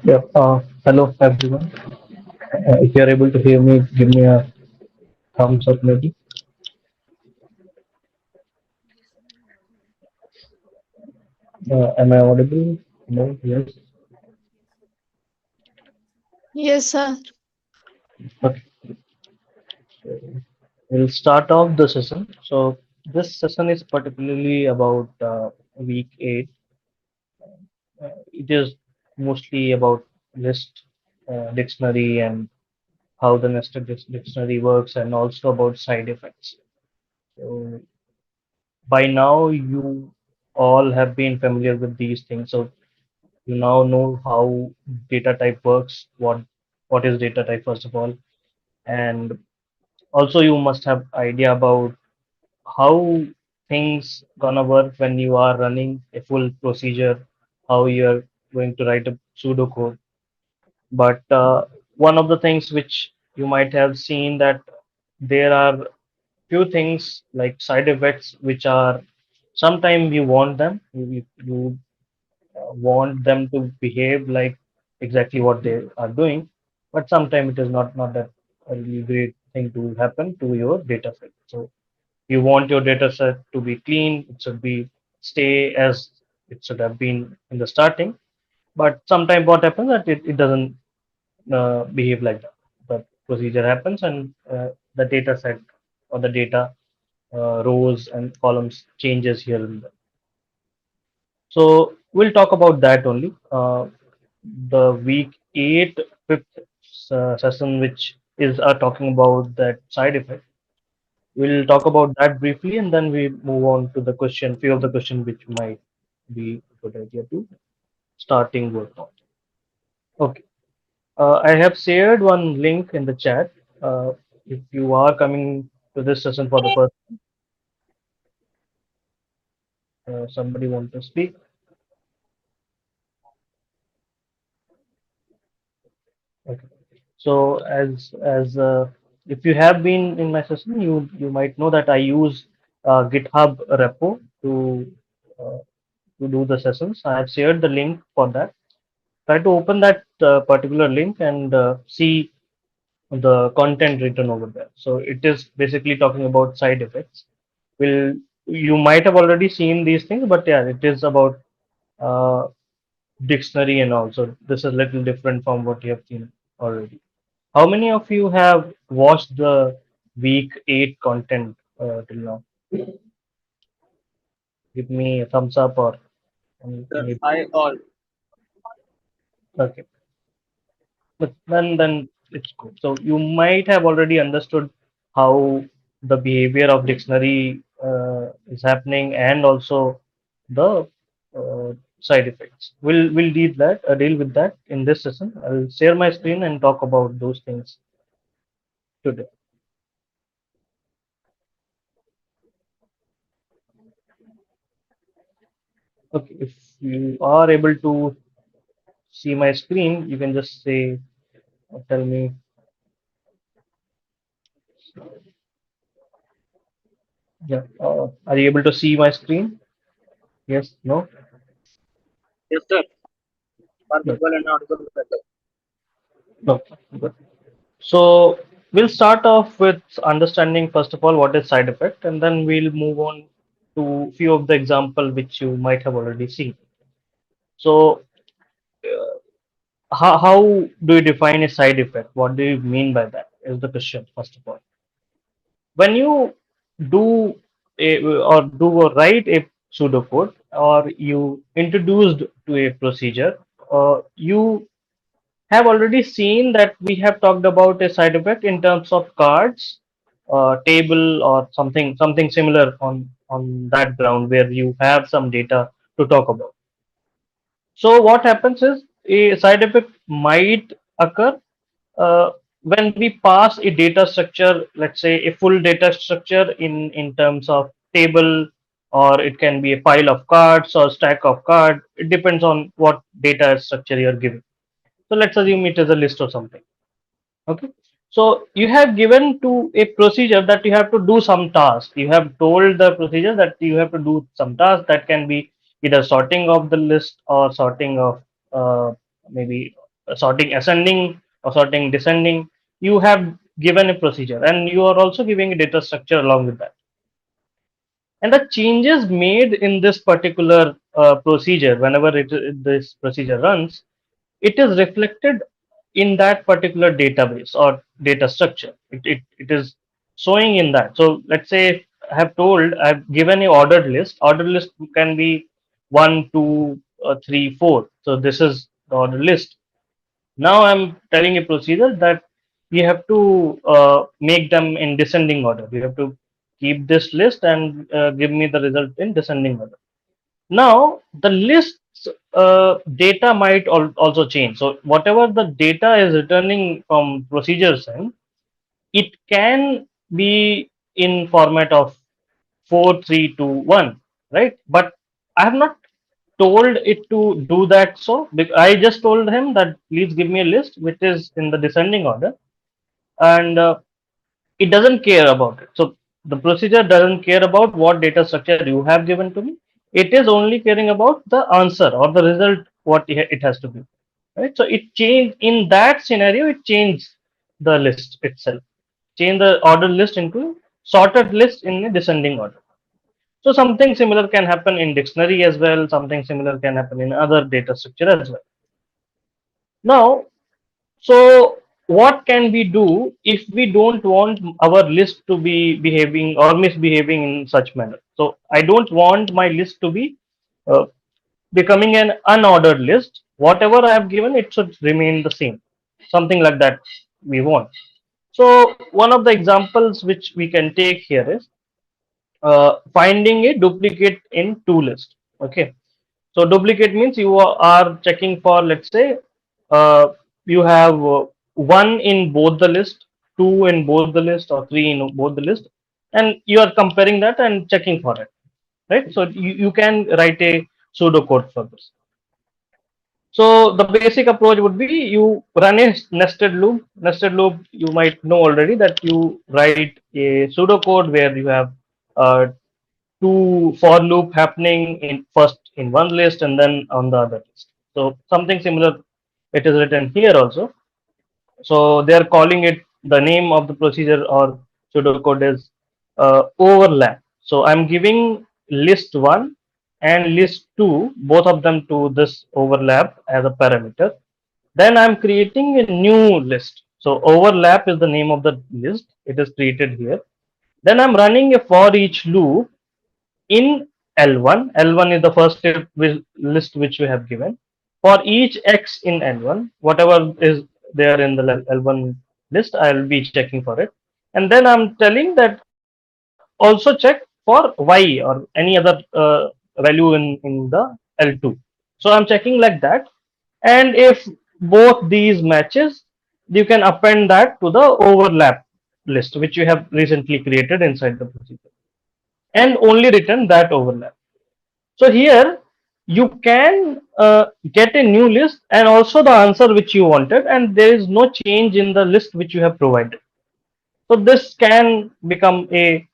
Yeah. Hello, everyone. If you are able to hear me, give me a thumbs up, maybe. Am I audible? No. Yes. Yes, sir. Okay. We'll start off the session. So this session is particularly about week 8. It is mostly about list, dictionary, and how the nested dictionary works, and also about side effects. So by now, you all have been familiar with these things. So you now know how data type works, what is data type first of all, and also you must have idea about how things gonna work when you are running a full procedure, how you're going to write a pseudocode. But one of the things which you might have seen that there are few things like side effects which are sometimes you want them, you want them to behave like exactly what they are doing, but sometimes it is not that a really great thing to happen to your data set. So you want your data set to be clean, it should be stay as it should have been in the starting, but sometimes what happens that it doesn't behave like that. The procedure happens and the data set or the data rows and columns changes here and there. So we'll talk about that only. The week 8 fifth session, which is talking about that side effect. We'll talk about that briefly, and then we move on to the question, few of the question which might be a good idea to starting work on. Okay, I have shared one link in the chat. If you are coming to this session for the first, somebody want to speak. Okay. So as if you have been in my session, you might know that I use GitHub repo uh, to do the sessions. I have shared the link for that. Try to open that particular link and see the content written over there. So it is basically talking about side effects. Will you might have already seen these things, but yeah, it is about uh, dictionary and also this is a little different from what you have seen already. How many of you have watched the week 8 content till now? Give me a thumbs up or Sir, any. I all. Okay, but then it's good. So you might have already understood how the behavior of dictionary is happening and also the side effects. We'll deal with that in this session. I'll share my screen and talk about those things today. Okay, if you are able to see my screen, you can just say or tell me. Yeah, are you able to see my screen? Yes, no, Yes, sir. Are no, visible and audible better. no. Good. So we'll start off with understanding first of all what is side effect, and then we'll move on to few of the example which you might have already seen. So how do you define a side effect? What do you mean by that? Is the question first of all. When you do do or write a pseudocode or you introduced to a procedure, you have already seen that we have talked about a side effect in terms of cards, table, or something similar on that ground where you have some data to talk about. So what happens is a side effect might occur uh, when we pass a data structure, let's say a full data structure in terms of table, or it can be a pile of cards or stack of cards. It depends on what data structure you're giving. So let's assume it is a list or something. Okay. So you have given to a procedure that you have to do some task. You have told the procedure that you have to do some task that can be either sorting of the list or sorting of maybe sorting ascending or sorting descending. You have given a procedure, and you are also giving a data structure along with that. And the changes made in this particular procedure, whenever this procedure runs, it is reflected in that particular database or data structure. It is showing in that. So let's say if I've given a ordered list. Ordered list can be one, two, three, four. So this is the ordered list. Now I'm telling a procedure that we have to make them in descending order. We have to keep this list and give me the result in descending order. Now the list data might also change. So whatever the data is returning from procedures end, it can be in format of 4, 3, 2, 1, right? But I have not told it to do that. So I just told him that please give me a list which is in the descending order, and it doesn't care about it. So the procedure doesn't care about what data structure you have given to me. It is only caring about the answer or the result what it has to be, right? So it changed in that scenario. It changed the list itself, change the order list into sorted list in a descending order. So something similar can happen in dictionary as well. Something similar can happen in other data structure as well. Now, so what can we do if we don't want our list to be behaving or misbehaving in such manner? So I don't want my list to be uh, becoming an unordered list. Whatever I have given, it should remain the same. Something like that we want. So one of the examples which we can take here is finding a duplicate in two list. Okay, so duplicate means you are checking for, let's say, uh, you have one in both the list, two in both the list, or three in both the list, and you are comparing that and checking for it, right? So you can write a pseudocode for this. So the basic approach would be you run a nested loop. Nested loop, you might know already that you write a pseudocode where you have uh, two for loop happening in first in one list and then on the other list. So something similar it is written here also. So they are calling it, the name of the procedure or pseudocode is overlap. So I'm giving list one and list two, both of them to this overlap as a parameter. Then I'm creating a new list. So overlap is the name of the list. It is created here. Then I'm running a for each loop in L1. L1 is the first list which we have given. For each x in L1, whatever is there in the L1 list, I will be checking for it. And then I'm telling that also check for y or any other value in the L2. So I'm checking like that. And if both these matches, you can append that to the overlap list, which you have recently created inside the procedure, and only return that overlap. So here you can get a new list and also the answer which you wanted, and there is no change in the list which you have provided. So this can become a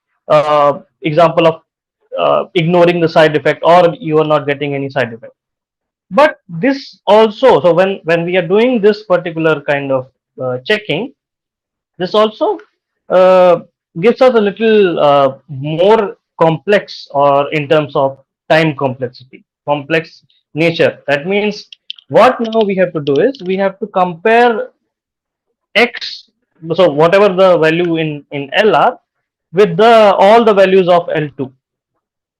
example of ignoring the side effect, or you are not getting any side effect. But this also, so when we are doing this particular kind of checking, this also uh, gives us a little more complex, or in terms of time complexity, complex nature. That means what now we have to do is we have to compare x, so whatever the value in LR with the all the values of L2,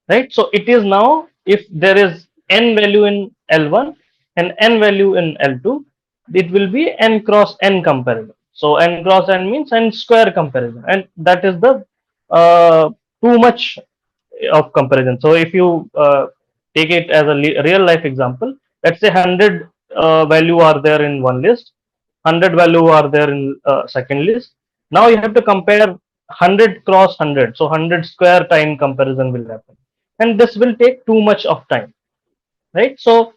right? So it is now, if there is n value in L1 and n value in L2, it will be n cross n comparison. So n cross n means n square comparison, and that is the too much of comparison. So if you take it as a real life example, let's say 100 value are there in one list, 100 value are there in second list. Now you have to compare 100 cross 100, so 100 square time comparison will happen, and this will take too much of time, right? So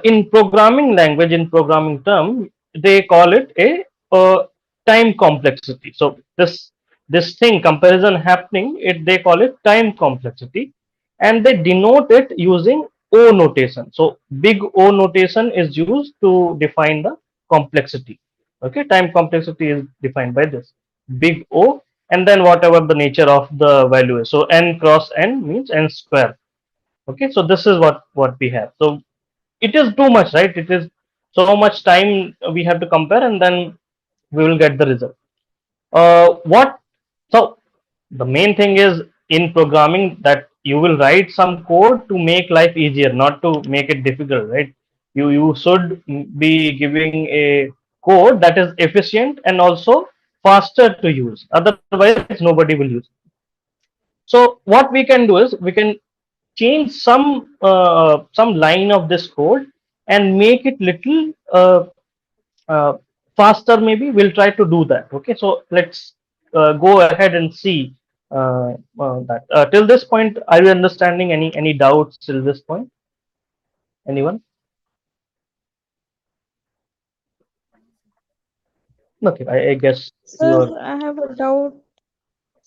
in programming language, in programming term, they call it a time complexity. So this thing comparison happening, it they call it time complexity, and they denote it using O notation. So big O notation is used to define the complexity. Okay, time complexity is defined by this big O, and then whatever the nature of the value is. So n cross n means n square. Okay, so this is what we have. So it is too much, right? It is so much time we have to compare, and then we will get the result. What so the main thing is in programming that you will write some code to make life easier, not to make it difficult, right? You should be giving a code that is efficient and also faster to use. Otherwise, nobody will use. So what we can do is we can change some line of this code and make it little uh, faster. Maybe we'll try to do that. Okay, so let's go ahead and see that. Till this point, are you understanding any doubts till this point? Anyone? Okay, I guess you are. Sir, I have a doubt.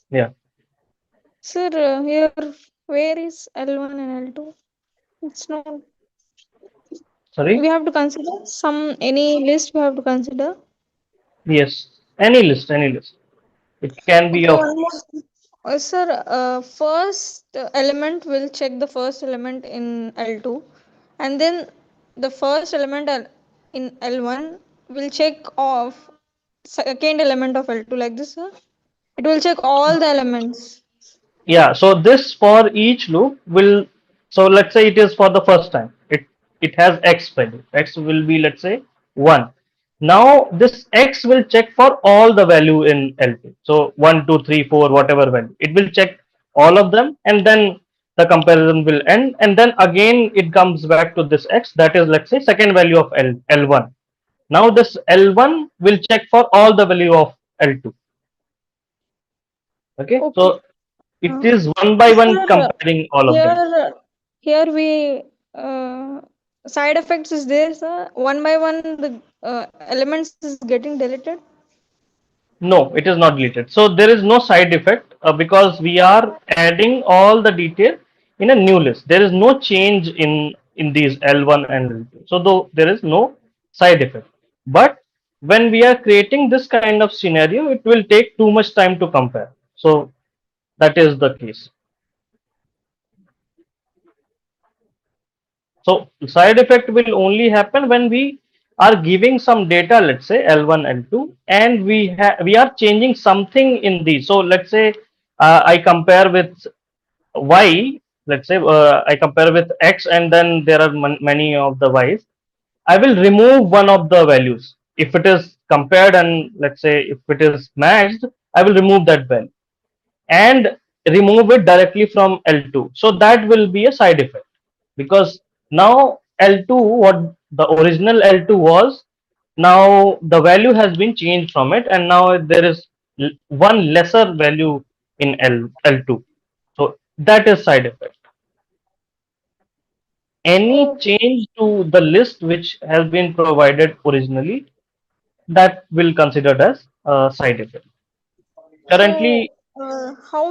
Yeah. Sir, here, where is L1 and L2? It's not. We Sorry. have to consider any list we have to consider. Yes. Any list. Any list. It can be Okay, of. one more. Sir, first element will check the first element in L2, and then the first element in L1 will check off second element of L2 like this, sir. It will check all the elements. Yeah, so this for each loop will, so let's say it is for the first time. It has x value. X will be, let's say, 1. Now this x will check for all the value in L2. So 1, 2, 3, 4, whatever value. It will check all of them, and then the comparison will end, and then again it comes back to this x, that is, let's say, second value of L1. Now this L1 will check for all the value of L2. Okay, Okay. so it Uh, is one by one Sir, comparing all of them. here we side effects is there, sir. One by one, the elements is getting deleted. No, it is not deleted. So there is no side effect because we are adding all the detail in a new list. There is no change in these L1 and L2. So though there is no side effect. But when we are creating this kind of scenario, it will take too much time to compare. So that is the case. So side effect will only happen when we are giving some data, let's say L1, L2, and we are changing something in these. So let's say I compare with Y, let's say I compare with X, and then there are many of the Ys. I will remove one of the values. If it is compared and let's say if it is matched, I will remove that value and remove it directly from L2. So that will be a side effect because now L2, what the original L2 was, now the value has been changed from it, and now there is one lesser value in L2. So that is side effect. Any Oh, change to the list which has been provided originally, that will considered as a side effect. so Currently, how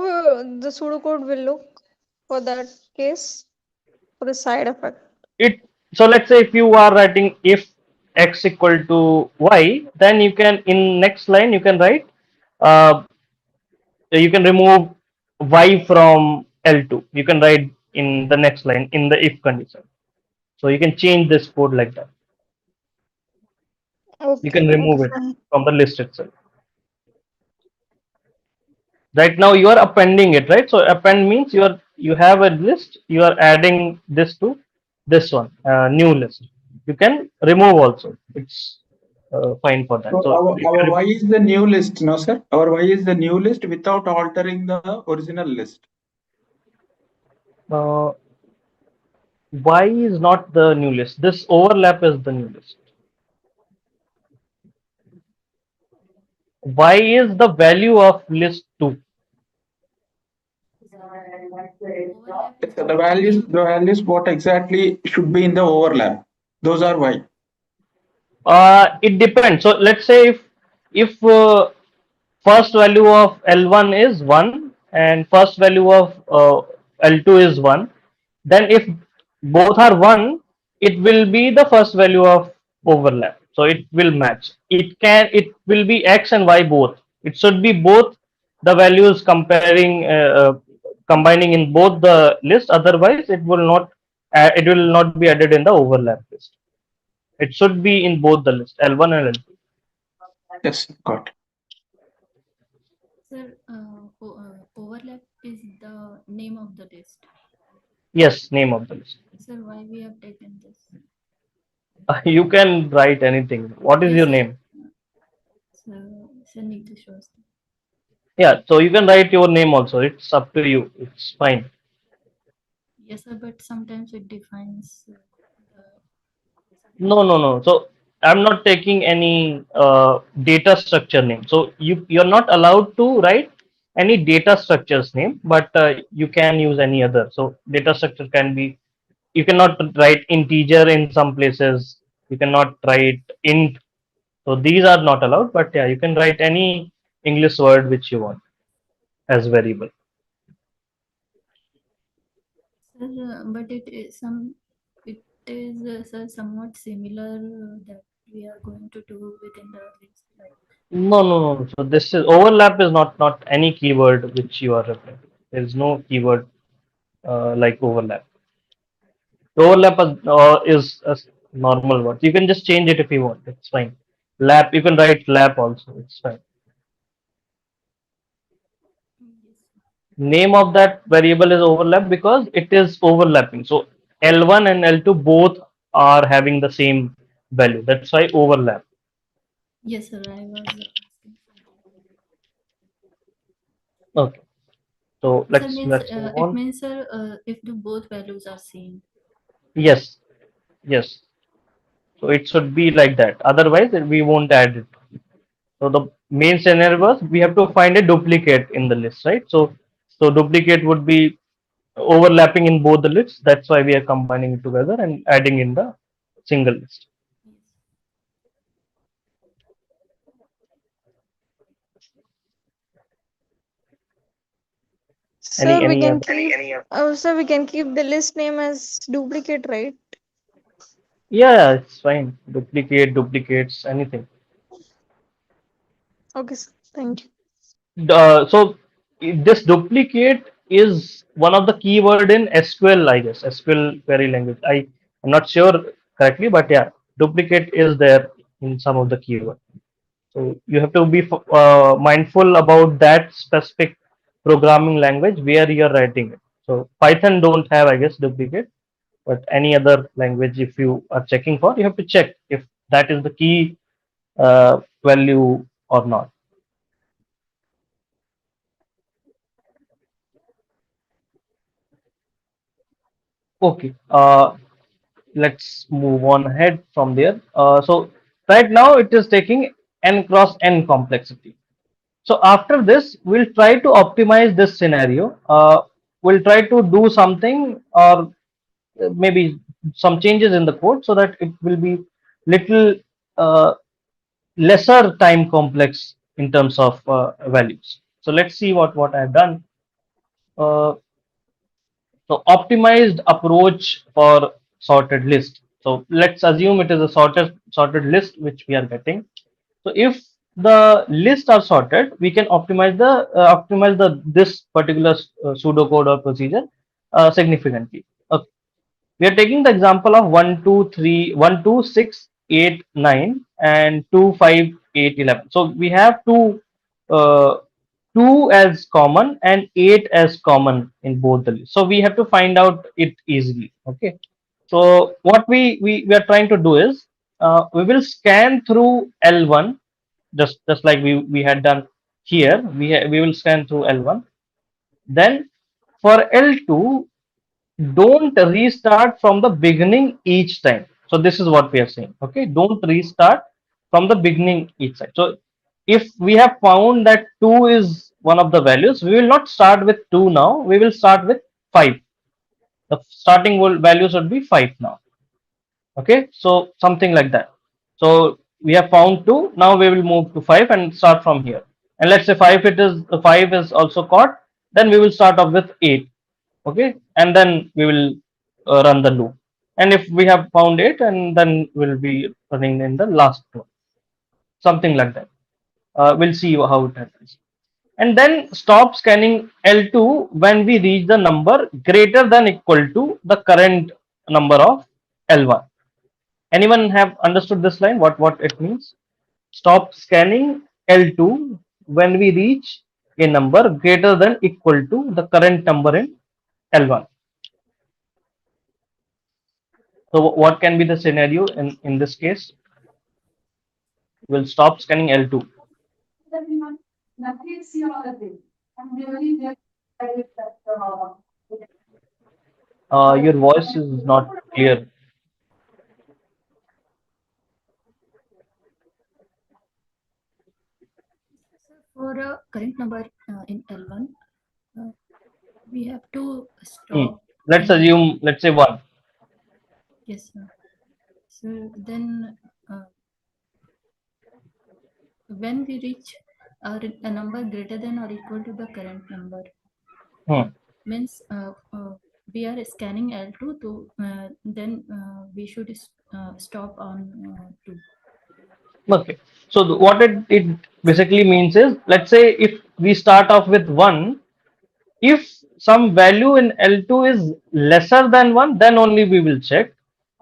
the pseudocode will look for that case for the side effect? it so let's say if you are writing if x equal to y, then you can in next line you can write uh, you can remove y from L2. You can write in the next line in the if condition. So you can change this code like that. You Okay, can okay, remove it fine. from the list itself. Right now you are appending it, right? So append means you have a list, you are adding this to this one, new list. You can remove also, it's fine for that. So So if our you Y is the new list, no sir? Our Y is the new list without altering the original list. y is not the new list, this overlap is the new list. Y is the value of list 2. Yes, sir, the values what exactly should be in the overlap. Those are Y. It depends. So let's say if first value of L1 is 1 and first value of L2 is 1, then if both are 1, it will be the first value of overlap. So it will match. It will be x and y both. It should be both the values combining in both the list. Otherwise, it will not be added in the overlap list. It should be in both the list L1 and L2. Yes, got it. Sir, overlap is the name of the list. Yes, name of the list. Sir, why we have taken this? You can write anything. What is Yes, your sir. name? Sir need to show us. Yeah, so you can write your name also. It's up to you. It's fine. Yes, sir, but sometimes it defines the No, sometimes. no, no. So I'm not taking any data structure name. So you're not allowed to write any data structures name, but you can use any other. So data structure can be, you cannot write integer in some places. You cannot write int. So these are not allowed. But yeah, you can write any English word which you want as variable. Sir, but it is sir somewhat similar that we are going to do within the list, like. No, no, no. So this is overlap is not any keyword which you are referring to. There is no keyword like overlap. Overlap is a normal word. You can just change it if you want. It's fine. Lap. You can write lap also. It's fine. Yes. Name of that variable is overlap because it is overlapping. So L1 and L2 both are having the same value. That's why overlap. Yes, sir. I was asking for that. Okay. So Sir means let's move it on. means sir if the both values are same. Yes. Yes. So it should be like that. Otherwise, we won't add it. So the main scenario was we have to find a duplicate in the list, right? So duplicate would be overlapping in both the lists. That's why we are combining it together and adding in the single list. Yes. Sir, we Any can other? keep sir, we can keep the list name as duplicate, right? Yeah, it's fine. Duplicate, duplicates, anything. Okay, sir. Thank you. So this duplicate is one of the keyword in SQL, I guess, SQL query language. I'm not sure correctly, but yeah, duplicate is there in some of the keyword. So you have to be mindful about that specific programming language where you're writing it. So Python don't have, I guess, duplicate, but any other language, if you are checking for, you have to check if that is the key value or not. Okay. Let's move on ahead from there. So right now it is taking n cross n complexity. So after this, we'll try to optimize this scenario. We'll try to do something or maybe some changes in the code so that it will be little uh, lesser time complex in terms of values. So let's see what I've done. Uh, so optimized approach for sorted list. So let's assume it is a sorted list which we are getting. So if the lists are sorted, we can optimize the this particular pseudocode or procedure significantly. Okay. We are taking the example of 1, 2, 3, 1, 2, 6, 8, 9, and 2, 5, 8, 11. So we have uh, 2 as common and 8 as common in both the lists. So we have to find out it easily. Okay. So what we are trying to do is we will scan through L1 just like we had done here. We will scan through L1. Then for L2, don't restart from the beginning each time. So this is what we are saying. Okay, don't restart from the beginning each time. So if we have found that 2 is one of the values, we will not start with 2 now. We will start with 5. The starting value should be 5 now. Okay, so something like that. So we have found 2. Now we will move to 5 and start from here. And let's say 5 is also caught. Then we will start off with 8. Okay, and then we will run the loop. and if we have found it, and then we'll be running in the last one, something like that. We'll see how it happens. And then stop scanning L2 when we reach the number greater than equal to the current number of L1. Anyone have understood this line? What it means? Stop scanning L2 when we reach a number greater than equal to the current number in L1. So what can be the scenario in this case? We'll stop scanning L2. Your voice is not clear. So for a current number in L1, uh, we have to Hmm. stop Let's in, assume, let's say 1. yes, sir. So then when we reach a number greater than or equal to the current number, Hmm. means we are scanning L2 to then we should stop on 2. Okay. So what it basically means is, let's say if we start off with 1, if some value in L2 is lesser than 1, then only we will check.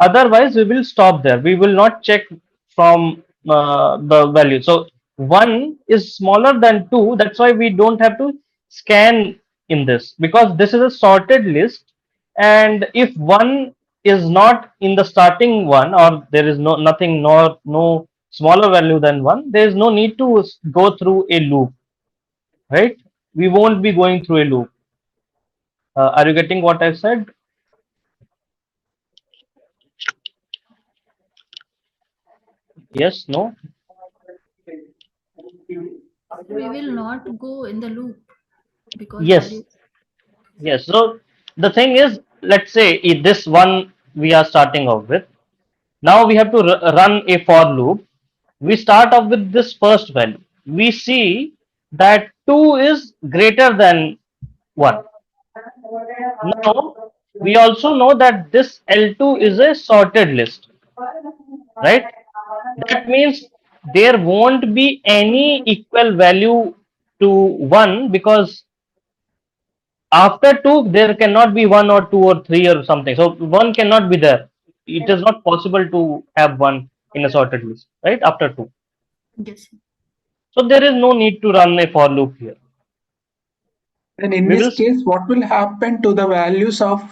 Otherwise, we will stop there. We will not check from the value. So 1 is smaller than 2. That's why we don't have to scan in this, because this is a sorted list. And if 1 is not in the starting one, or there is nothing, nor no smaller value than 1, there is no need to go through a loop, right? We won't be going through a loop. Are you getting what I said? Yes, no? So we will not go in the loop because Yes, value. yes. So the thing is, let's say this one we are starting off with. Now we have to run a for loop. We start off with this first value. We see that 2 is greater than 1. Now we also know that this L2 is a sorted list, right? That means there won't be any equal value to 1, because after 2 there cannot be 1 or 2 or 3 or something, so 1 cannot be there. It is not possible to have 1 in a sorted list, right, after 2. Yes. So there is no need to run a for loop here. Then in We this will case, what will happen to the values of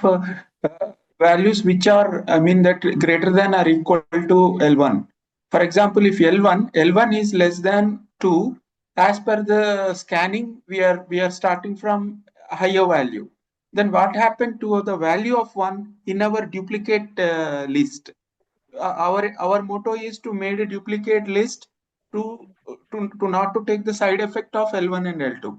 values which are, I mean, that greater than or equal to L1? For example, if L1 is less than 2, as per the scanning, we are starting from a higher value. Then what happened to the value of 1 in our duplicate list? Our motto is to make a duplicate list to not to take the side effect of L1 and L2.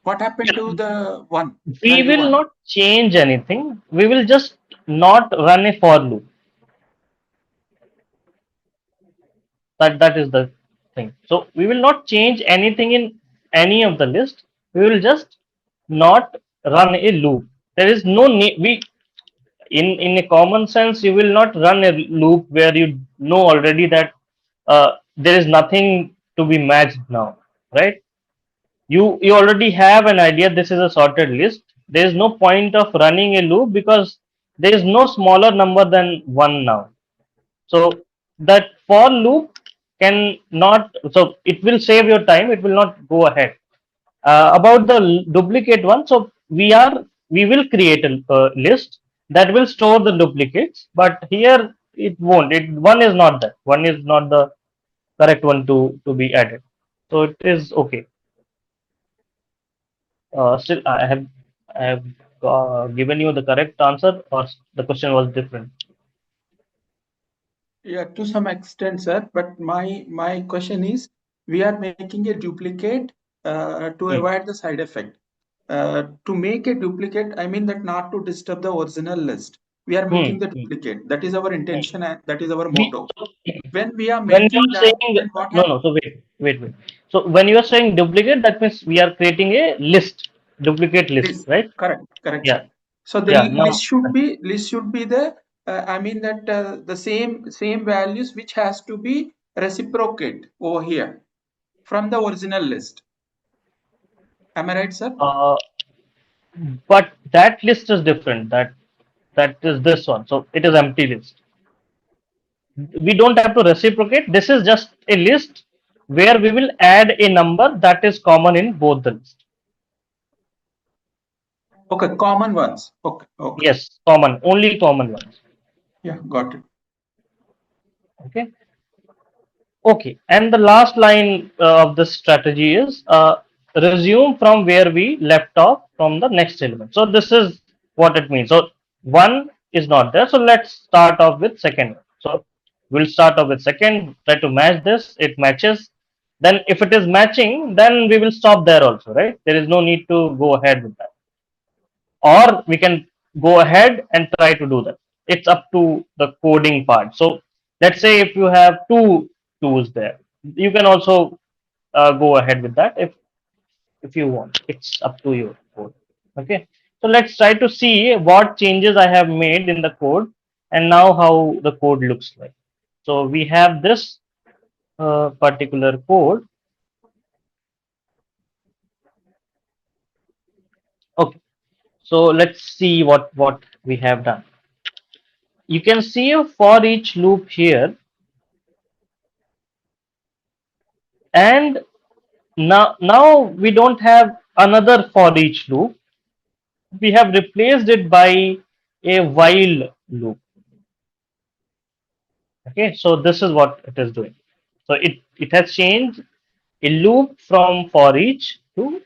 What happened to the one we value will one? not change anything, we will just not run a for loop. That is the thing. So we will not change anything in any of the list. We will just not run a loop. There is no need. We in a common sense, you will not run a loop where you know already that there is nothing to be matched now, right? You already have an idea this is a sorted list. There is no point of running a loop, because there is no smaller number than 1 now. So that for loop can not, so it will save your time, it will not go ahead. About the duplicate one, so we will create a list that will store the duplicates, but here it won't. It one is not that. One is not the correct one to be added. So it is okay. Still, I have given you the correct answer, or the question was different. Yeah, to some extent, sir. But my question is, we are making a duplicate to Hmm. avoid the side effect. To make a duplicate, I mean that not to disturb the original list. We are Hmm. making the Hmm. duplicate. That is our Hmm. intention and that is our We, motto. When we are when you making are that, saying, then what no, happens? no, so wait. So when you are saying duplicate, that means we are creating a list, duplicate list, List. right? Correct, correct, Yeah, sir. So the yeah. Now, list should be the I mean that the same values which has to be reciprocate over here from the original list. Am I right, sir? Uh, but that list is different. That is this one. So it is empty list. We don't have to reciprocate. This is just a list where we will add a number that is common in both the list. Okay, common ones. Okay, okay. Yes, common, only common ones. Yeah, got it. Okay. Okay, and the last line of this strategy is resume from where we left off from the next element. So this is what it means. So one is not there. So let's start off with second one. So we'll start off with second, try to match this. It matches. Then if it is matching, then we will stop there also, right? There is no need to go ahead with that. Or we can go ahead and try to do that. It's up to the coding part. So let's say if you have two tools there, you can also go ahead with that if you want. It's up to your code. Okay. So let's try to see what changes I have made in the code and now how the code looks like. So we have this particular code. Okay. So let's see what we have done. You can see a for each loop here, and now we don't have another for each loop. We have replaced it by a while loop. Okay, so this is what it is doing. So it has changed a loop from for each to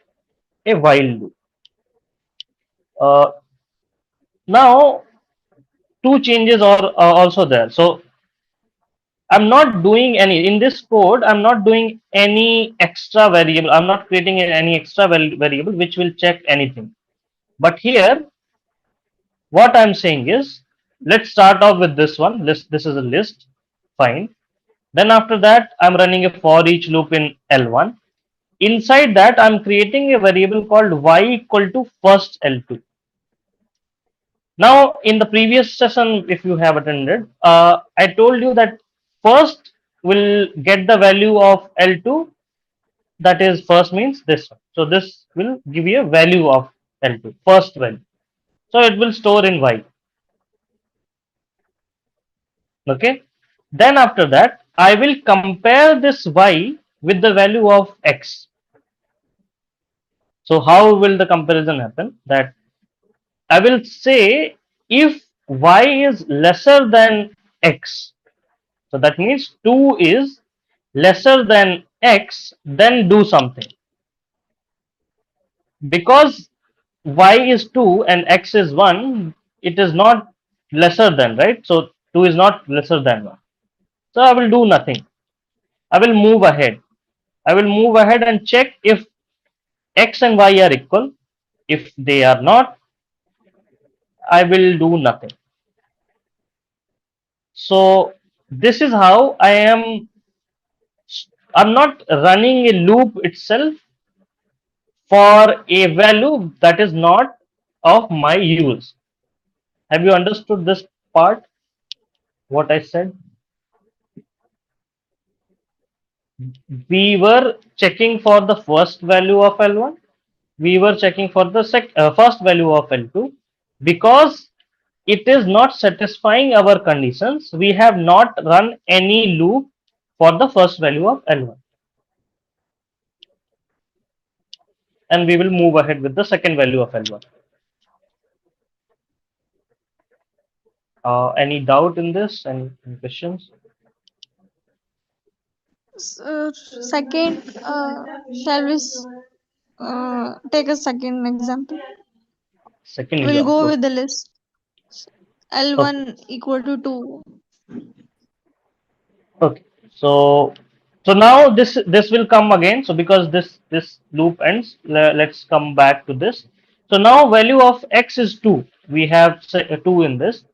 a while loop. Now two changes are also there. So I'm not doing any in this code. I'm not doing any extra variable. I'm not creating any extra variable which will check anything. But here, what I'm saying is, let's start off with this one. This is a list. Fine. Then after that, I'm running a for each loop in L1. Inside that, I'm creating a variable called y equal to first L2. Now, in the previous session, if you have attended, I told you that first will get the value of L2. That is first means this one. So this will give you a value of L2, first value. So it will store in Y. Okay. Then after that, I will compare this Y with the value of X. So how will the comparison happen? That I will say if Y is lesser than X, so that means 2 is lesser than X, then do something. Because Y is 2 and X is 1, it is not lesser than, right? So 2 is not lesser than 1. So I will do nothing. I will move ahead. I will move ahead and check if X and Y are equal. If they are not, I will do nothing. So this is how I'm not running a loop itself for a value that is not of my use. Have you understood this part? What I said? We were checking for the first value of L1. We were checking for the first value of L2 because it is not satisfying our conditions. We have not run any loop for the first value of L1, and we will move ahead with the second value of L1. Any doubt in this? Any questions? Second, shall we take a second example? Second We'll go example. with the list. Okay. L1 equal to 2. Okay. So now this will come again. So because this loop ends, let's come back to this. So now value of X is 2. We have 2 in this.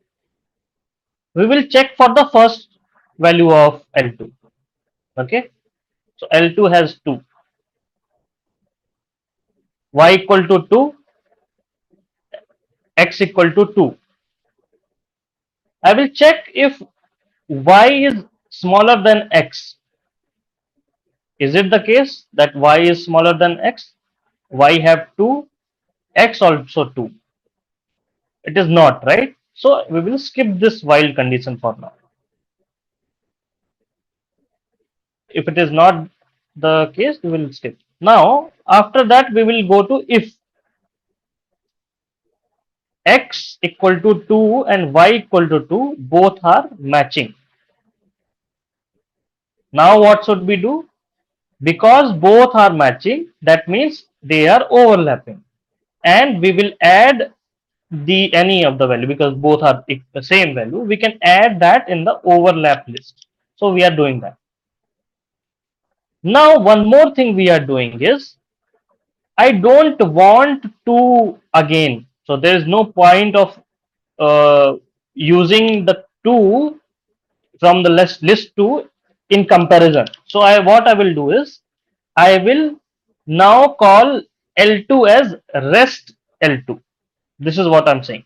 We will check for the first value of L2. Okay. So L2 has 2. Y equal to 2. X equal to 2. I will check if y is smaller than x. Is it the case that y is smaller than x? Y have 2, x also 2. It is not, right? So we will skip this while condition for now. If it is not the case, we will skip. Now, after that, we will go to if x equal to 2 and y equal to 2, both are matching. Now, what should we do? Because both are matching, that means they are overlapping. And we will add the any of the value because both are the same value. We can add that in the overlap list. So we are doing that. Now, one more thing we are doing is I don't want to again. So there is no point of using the two from the list two in comparison. So what I will do is I will now call L2 as rest L2. This is what I'm saying,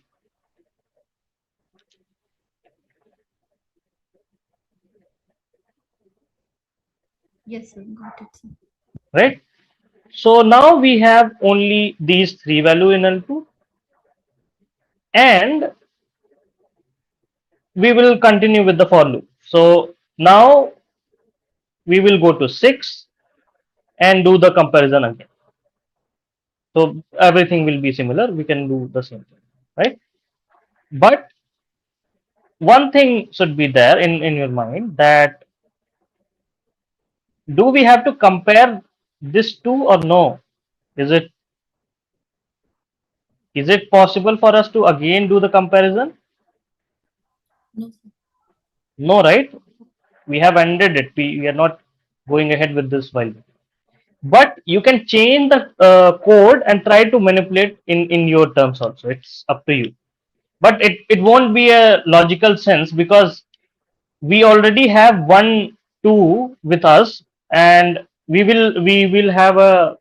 Yes, sir. Got it, sir. right? So now we have only these three value in L2 and we will continue with the for loop. So now we will go to 6 and do the comparison again. So everything will be similar. We can do the same thing, right? But one thing should be there in your mind that do we have to compare this two or no? Is it is it possible for us to again do the comparison? No, sir. No, right? We have ended it. We are not going ahead with this while. But you can change the code and try to manipulate in your terms also. It's up to you. But it won't be a logical sense because we already have 1 2 with us and we will have a,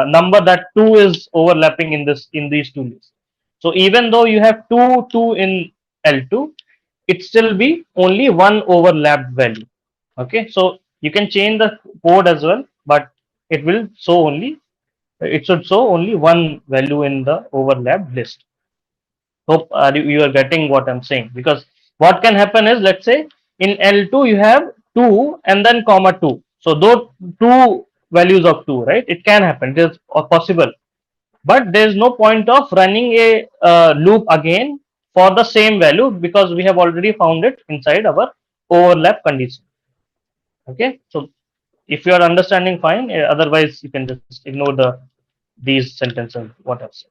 number that 2 is overlapping in these two lists. So even though you have 2 2 in L2, it still be only one overlapped value. Okay, so you can change the code as well, but it will show only it should show only one value in the overlapped list. Hope you are getting what I'm saying, because what can happen is, let's say in L2 you have 2 and then comma 2. So those two values of 2, right? It can happen. It is possible. But there is no point of running a loop again for the same value because we have already found it inside our overlap condition. Okay. So if you are understanding, fine. Otherwise, you can just ignore these sentences, what I've said.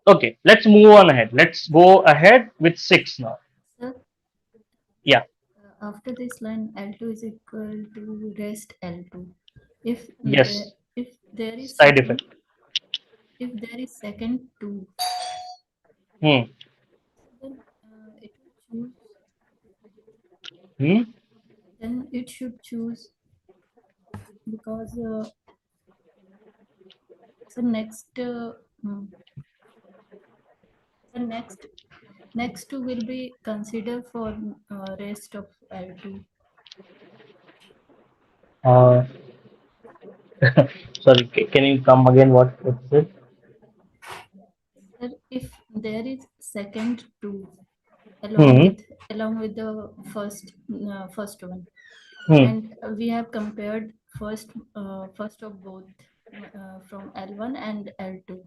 Okay, let's move on ahead. Let's go ahead with 6 now. Sir, Yeah. after this line, L2 is equal to rest L2. If Yes. there is Side effect. second 2, Hmm. then it will choose. Hmm. Then it should choose because so the next two will be considered for rest of L2. Uh, Sorry, can you come again? What's it? Sir, if there is second 2 Hmm. along with the first one, Hmm. and we have compared first of both from L1 and L2,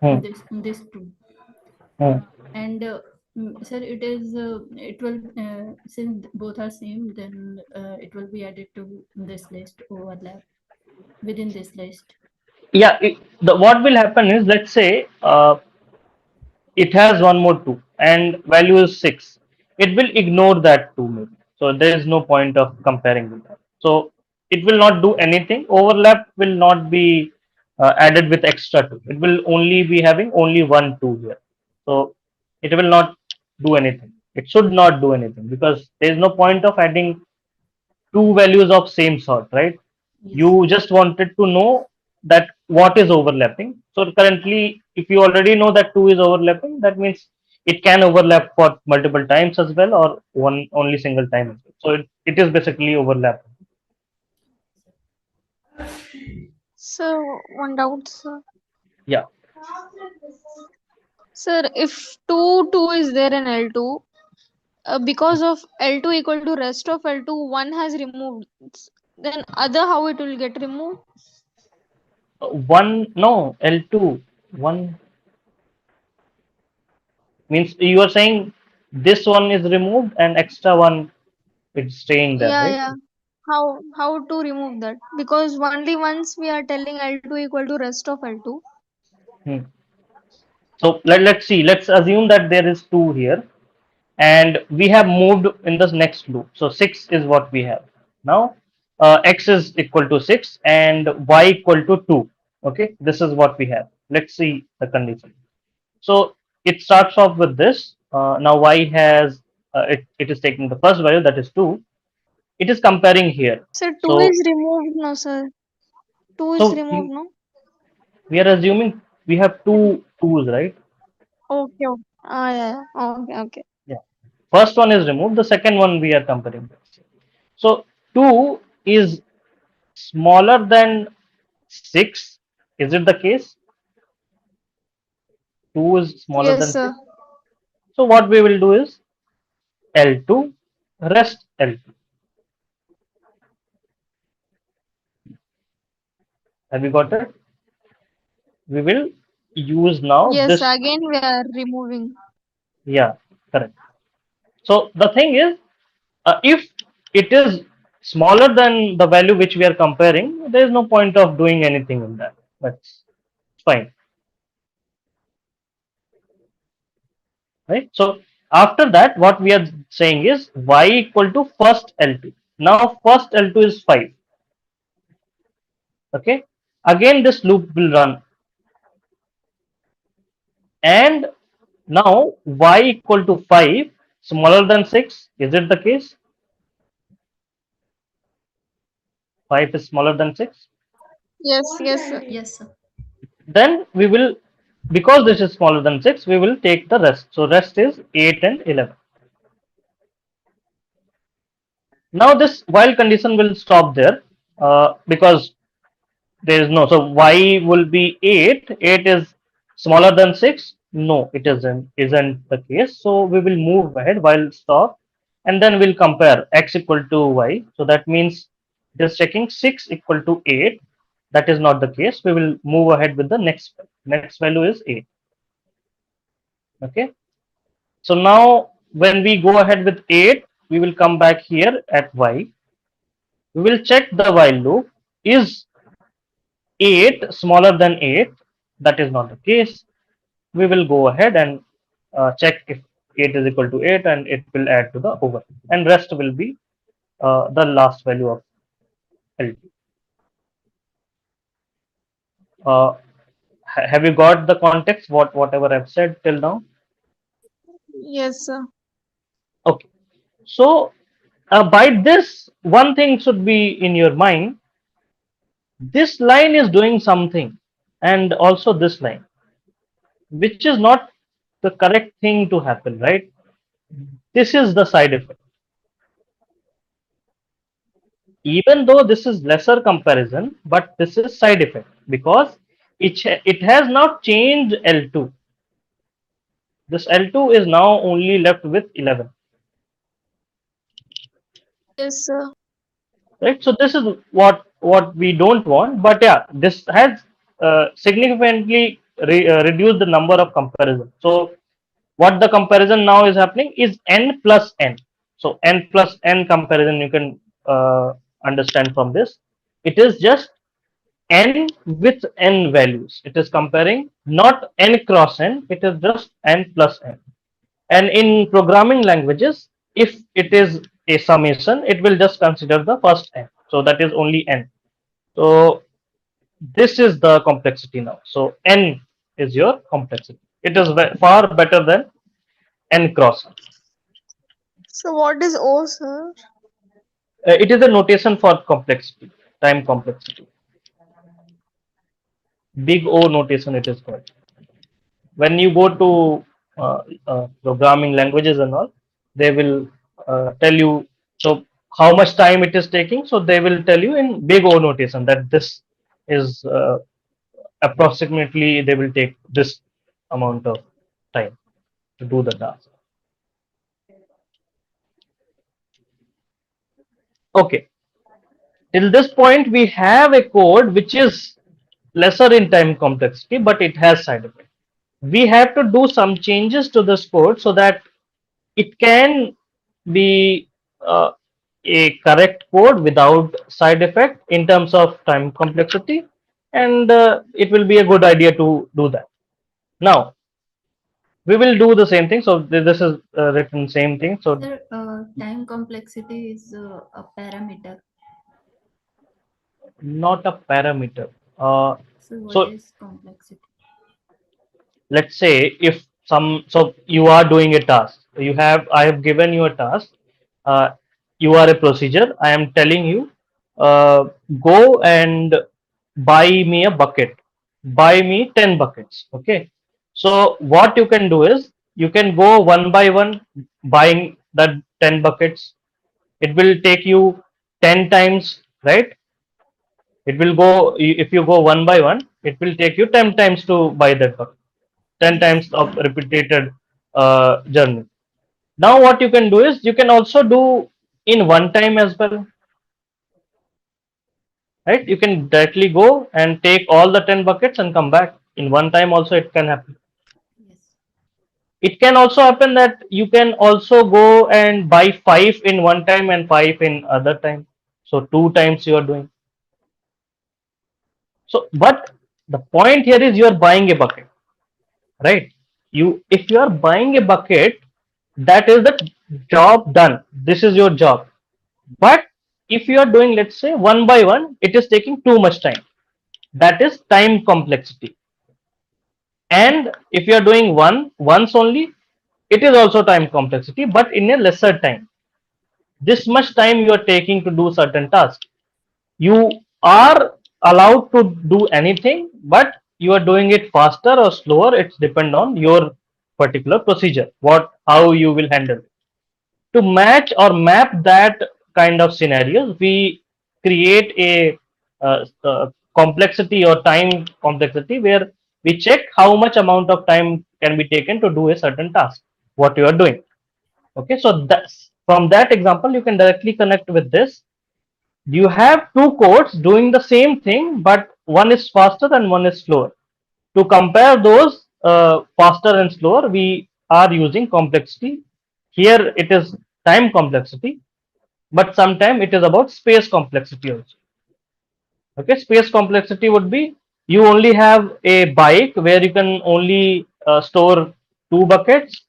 Hmm. this two, Hmm. and sir, it will since both are same, then it will be added to this list overlap within this list. Yeah. What will happen is, let's say it has one more 2 and value is 6. It will ignore that 2 maybe. So there is no point of comparing with that. So it will not do anything. Overlap will not be added with extra 2. It will only be having only 1 2 here. So it will not do anything. It should not do anything because there is no point of adding two values of same sort, right? Yes. You just wanted to know that what is overlapping. So currently, if you already know that 2 is overlapping, that means it can overlap for multiple times as well, or one only single time as well. So it is basically overlap. So one doubt, sir. Yeah. Sir, if two is there in L2, because of L2 equal to rest of L2, one has removed. Then other how it will get removed? One, no, L2, one means you are saying this one is removed and extra one is staying there, Yeah, right? yeah. How to remove that? Because only once we are telling L2 equal to rest of L2. Hmm. So let's see. Let's assume that there is 2 here, and we have moved in this next loop. So 6 is what we have. Now x is equal to 6 and y equal to 2. Okay, this is what we have. Let's see the condition. So it starts off with this. Now y has, it is taking the first value, that is 2. It is comparing here. So two So is removed, no, sir. Two is so removed, no. we are assuming we have two twos, right? Okay, okay. Ah, yeah, yeah. Okay, okay. Yeah. First one is removed. The second one we are comparing. So 2 is smaller than 6. Is it the case? 2 is smaller Yes, than sir. 6. So what we will do is L2 rest L2. Have you got it? We will use now Yes, this. again we are removing. Yeah, correct. So the thing is, if it is smaller than the value which we are comparing, there is no point of doing anything in that. That's fine, right? So after that, what we are saying is y equal to first L2. Now first L2 is 5. Okay. Again, this loop will run, and now y equal to 5 smaller than 6. Is it the case? 5 is smaller than 6. Yes, yes, sir. Yes, sir. Then we will, because this is smaller than 6, we will take the rest. So rest is 8 and 11. Now this while condition will stop there, because there is no, so y will be 8. 8 is smaller than 6. No, it isn't the case. So we will move ahead while stop, and then we'll compare x equal to y. So that means just checking 6 equal to 8. That is not the case. We will move ahead with the next value is 8. Okay. So now when we go ahead with 8, we will come back here at y. We will check the while loop. Is 8 smaller than 8? That is not the case. We will go ahead and check if 8 is equal to 8, and it will add to the over, and rest will be the last value of L2. Uh, have you got the context, whatever I've said till now? Yes, sir. Okay. So by this, one thing should be in your mind. This line is doing something, and also this line, which is not the correct thing to happen, right? This is the side effect. Even though this is lesser comparison, but this is side effect because it has not changed L2. This L2 is now only left with 11, Yes, sir. right? So this is what we don't want. But yeah, this has significantly reduced the number of comparison. So what the comparison now is happening is n plus n. So n plus n comparison you can understand from this. It is just n with n values. It is comparing not n cross n, it is just n plus n. And in programming languages, if it is a summation, it will just consider the first n. So that is only n. So this is the complexity now. So n is your complexity. It is far better than n cross n. So what is O, sir? It is a notation for complexity, time complexity. Big O notation it is called. When you go to programming languages and all, they will tell you so how much time it is taking. So they will tell you in big O notation that this is approximately they will take this amount of time to do the task. Okay, till this point we have a code which is lesser in time complexity, but it has side effects. We have to do some changes to this code so that it can be uh, a correct code without side effect in terms of time complexity, and it will be a good idea to do that. Now we will do the same thing. So this is written same thing. So Sir, time complexity is a parameter. not a parameter. Uh, So what so is complexity? let's say if so you are doing a task, I have given you a task, uh, you are a procedure, I am telling you, uh, go and buy me a bucket, buy me 10 buckets. Okay, so what you can do is you can go one by one buying that 10 buckets. It will take you 10 times, right? It will go, if you go one by one, it will take you 10 times to buy that bucket, 10 Yes. times of repeated journey. Now what you can do is you can also do in one time as well, right? You can directly go and take all the 10 buckets and come back in one time also. It can happen. Yes. It can also happen that you can also go and buy 5 in one time and 5 in other time. So two times you are doing. So but the point here is you are buying a bucket, right? You, if you are buying a bucket, that is the job done. This is your job. But if you are doing, let's say, one by one, it is taking too much time. That is time complexity. And if you are doing one once only, it is also time complexity, but in a lesser time. This much time you are taking to do certain tasks. You are allowed to do anything, but you are doing it faster or slower. It's depend on your particular procedure, what how you will handle it. To match or map that kind of scenarios, we create a complexity or time complexity where we check how much amount of time can be taken to do a certain task, what you are doing. Okay, so that's from that example, you can directly connect with this. You have two codes doing the same thing, but one is faster and one is slower. To compare those faster and slower, we are using complexity. Here it is time complexity, but sometimes it is about space complexity also. Okay, space complexity would be you only have a bike where you can only store two buckets,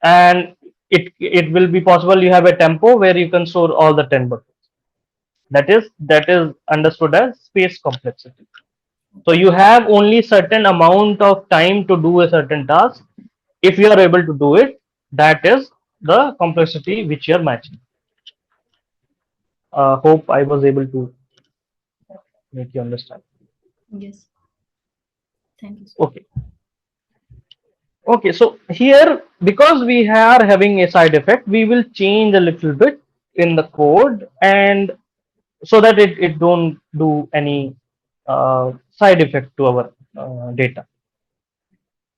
and it will be possible you have a tempo where you can store all the 10 buckets. That is understood as space complexity. So you have only certain amount of time to do a certain task. If you are able to do it, that is the complexity which you are matching. Hope I was able to make you understand. Yes. Thank you, sir. Okay. Okay. So here, because we are having a side effect, we will change a little bit in the code, and so that it don't do any side effect to our data.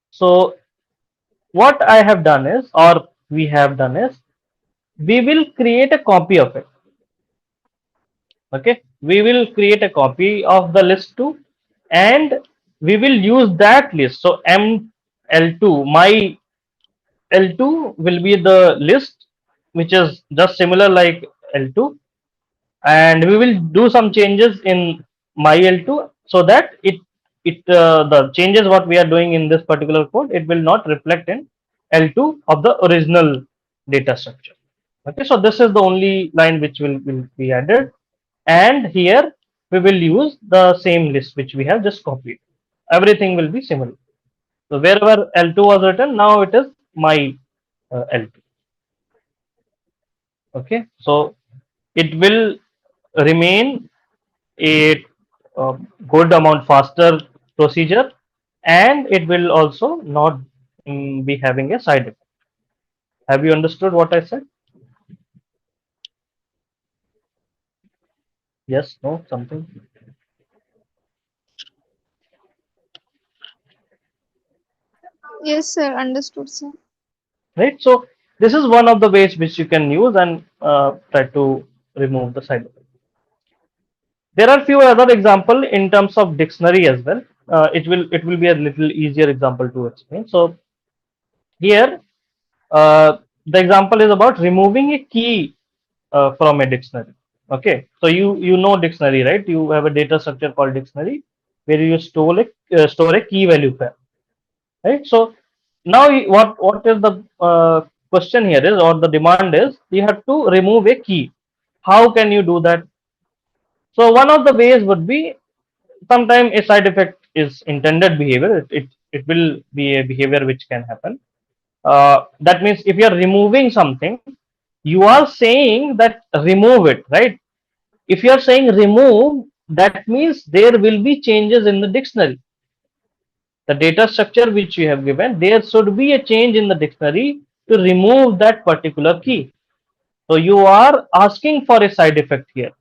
So what I have done is, or we have done is, we will create a copy of it. Okay, we will create a copy of the list 2, and we will use that list. So ml2, my l2 will be the list which is just similar like l2, and we will do some changes in my l2 so that the changes what we are doing in this particular code, it will not reflect in l2 of the original data structure. Okay, so this is the only line which will be added, and here we will use the same list which we have just copied. Everything will be similar. So wherever L2 was written, now it is my L2. Okay, so it will remain a good amount faster procedure, and it will also not be having a side effect. Have you understood what I said? Yes, no, something. Yes, sir. Understood, sir. Right? So this is one of the ways which you can use and try to remove the side effect. There are few other example in terms of dictionary as well. It will be a little easier example to explain. So here the example is about removing a key from a dictionary. Okay, so you know dictionary, right? You have a data structure called dictionary where you store a key value pair, right? So now what is the question here is, or the demand is, you have to remove a key. How can you do that? So one of the ways would be, sometimes a side effect is intended behavior. It will be a behavior which can happen. That means if you are removing something, you are saying that remove it, right? If you are saying remove, that means there will be changes in the dictionary. The data structure which you have given, there should be a change in the dictionary to remove that particular key. So you are asking for a side effect here.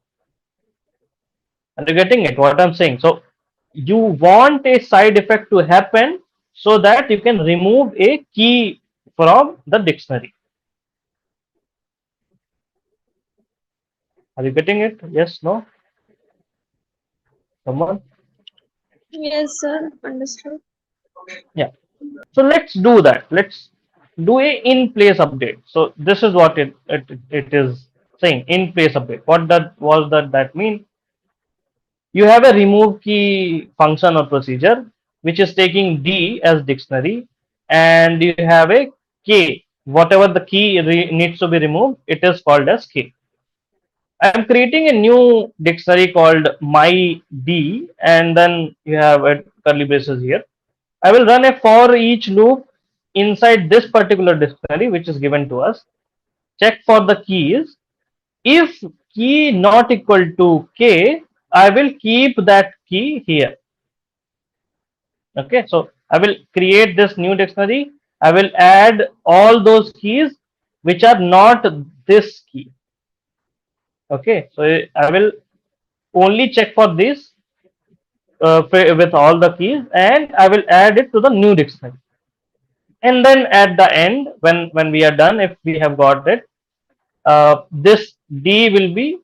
Are you getting it? What I'm saying? So you want a side effect to happen so that you can remove a key from the dictionary. Are you getting it? Yes, no? Someone? Yes, sir. Understood. Yeah. So let's do that. Let's do a in place update. So this is what it is saying, in place update. What that mean? You have a remove key function or procedure which is taking D as dictionary, and you have a K. Whatever the key needs to be removed, it is called as K. I am creating a new dictionary called my D, and then you have a curly braces here. I will run a for each loop inside this particular dictionary which is given to us. Check for the keys. If key not equal to k, I will keep that key here. Okay, so I will create this new dictionary. I will add all those keys which are not this key. Okay, so I will only check for this with all the keys, and I will add it to the new dictionary. And then at the end, when we are done, if we have got it, this D will be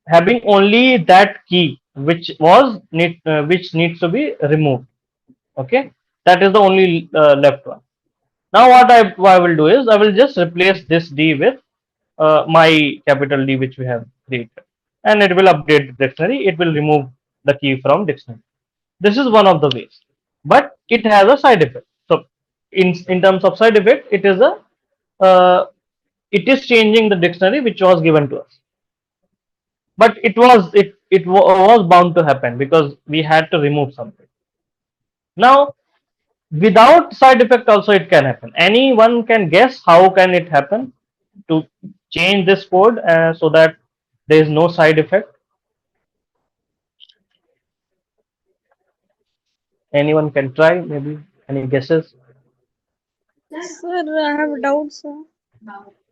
having only that key which needs to be removed. Okay, that is the only left one. Now what I will do is, I will just replace this D with my capital D which we have created, and it will update the dictionary. It will remove the key from dictionary. This is one of the ways, but it has a side effect. So in terms of side effect, uh, it is changing the dictionary which was given to us. But it was bound to happen because we had to remove something. Now without side effect also it can happen. Anyone can guess how can it happen to change this code so that there is no side effect? Anyone can try, maybe. Any guesses? Sir, I have doubts, sir.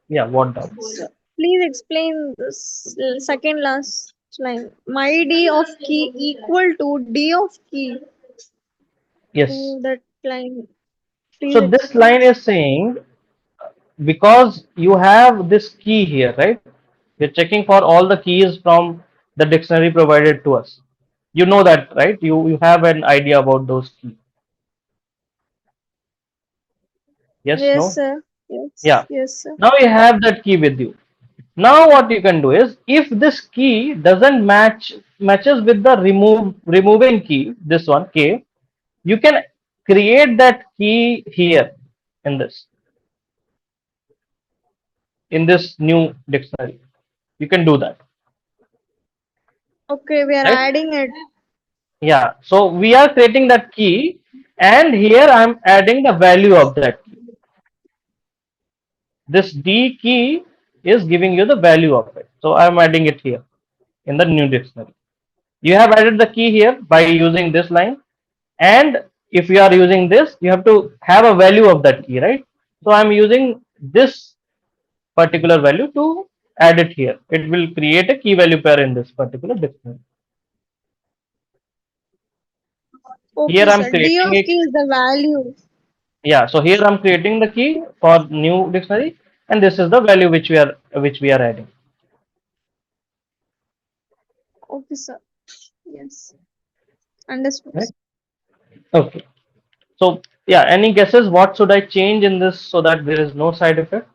Yeah, what doubts? Sir, please explain this second last line. My D of key equal to D of key. Yes. That line. Please So this explain. line is saying, because you have this key here, right? We're checking for all the keys from the dictionary provided to us. You know that, right? You have an idea about those keys. Yes, Yes, no? sir. Yes, Yeah. yes, sir. Now you have that key with you. Now what you can do is, if this key doesn't matches with the removing key, this one K, you can create that key here in this new dictionary. You can do that, Okay, we are right? adding it. Yeah. So we are creating that key, and here I'm adding the value of that key. This D key is giving you the value of it. So I'm adding it here in the new dictionary. You have added the key here by using this line, and if you are using this, you have to have a value of that key, right? So I'm using this particular value to add it here. It will create a key value pair in this particular dictionary. Here Okay, I'm sir. D creating of a, key is the value. yeah. So here I'm creating the key for new dictionary, and this is the value which we are adding. Okay, sir. Yes. Understood. Right. Okay. So yeah, any guesses what should I change in this so that there is no side effect?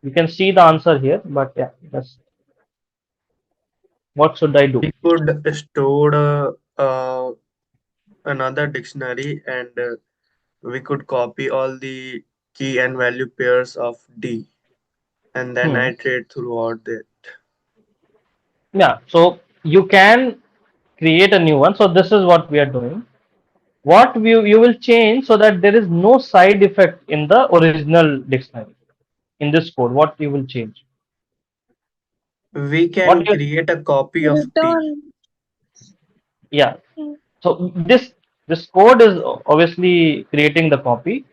You can see the answer here, but yeah, that's what should I do? We could store another dictionary and we could copy all the key and value pairs of D and then Hmm. iterate throughout it. Yeah, so you can create a new one. So this is what we are doing. What you will change so that there is no side effect in the original dictionary in this code. What you will change? We What can you, create a copy of T. Return. yeah. Hmm. So this code is obviously creating the copy.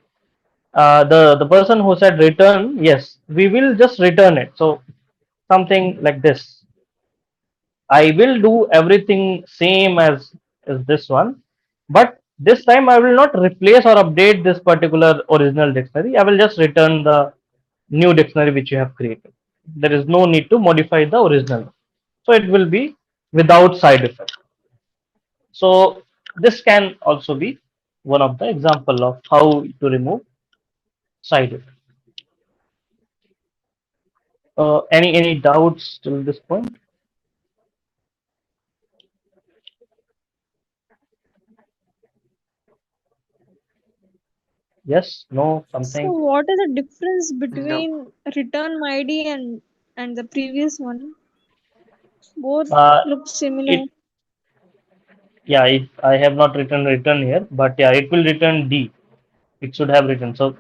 The person who said return, yes, we will just return it. So something like this. I will do everything same as this one, but this time I will not replace or update this particular original dictionary. I will just return the new dictionary which you have created. There is no need to modify the original. So it will be without side effect. So this can also be one of the example of how to remove side effect. Any doubts till this point? Yes, no, So, something. what is the difference No, between return ID and the previous one? Both Uh, look similar. it Yeah, I have not written return here, but yeah, it will return D. It should have written. So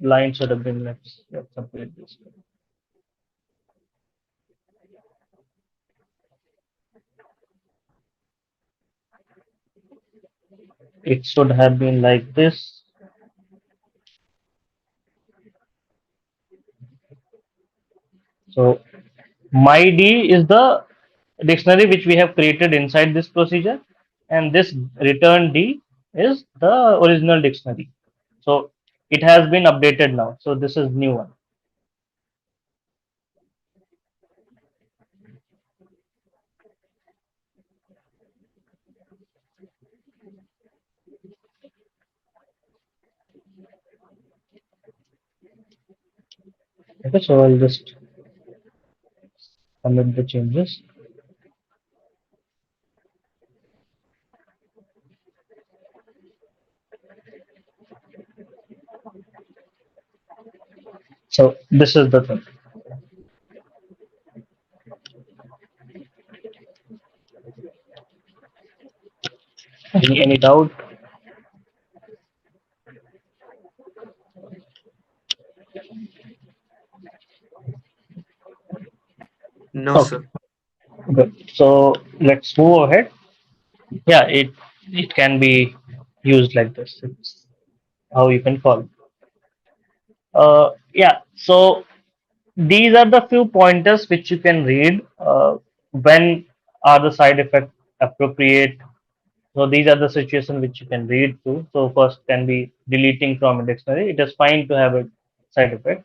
line should have been let's separate this. It should have been like this. So my D is the dictionary which we have created inside this procedure, and this return D is the original dictionary. So it has been updated now. So this is new one. Okay, so I'll just commit the changes. So this is the thing. Any doubt? no, Okay, sir. good. So let's move ahead. Yeah, it can be used like this. It's how you can call it. Yeah, so these are the few pointers which you can read. When are the side effects appropriate? So these are the situations which you can read through. So first can be deleting from a dictionary. It is fine to have a side effect.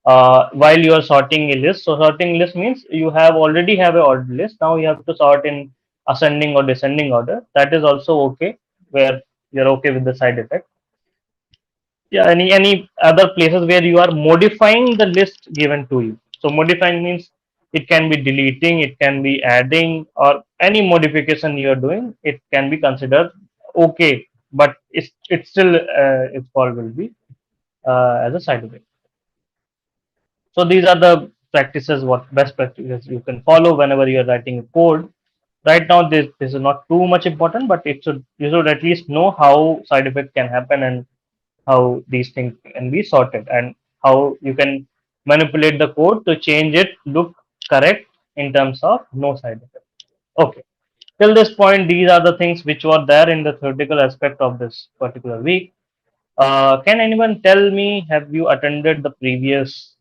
While you are sorting a list, so sorting list means you have already have a ordered list. Now you have to sort in ascending or descending order. That is also okay, where you're okay with the side effect. Yeah, any other places where you are modifying the list given to you. So modifying means it can be deleting, it can be adding, or any modification you are doing, it can be considered okay, but it's still its fault will be as a side effect. So these are the practices, what best practices you can follow whenever you are writing a code. Right now, this is not too much important, but it should you should at least know how side effect can happen and how these things can be sorted and how you can manipulate the code to change it look correct in terms of no side effect. Okay. Till this point, these are the things which were there in the theoretical aspect of this particular week. Can anyone tell me, have you attended the previous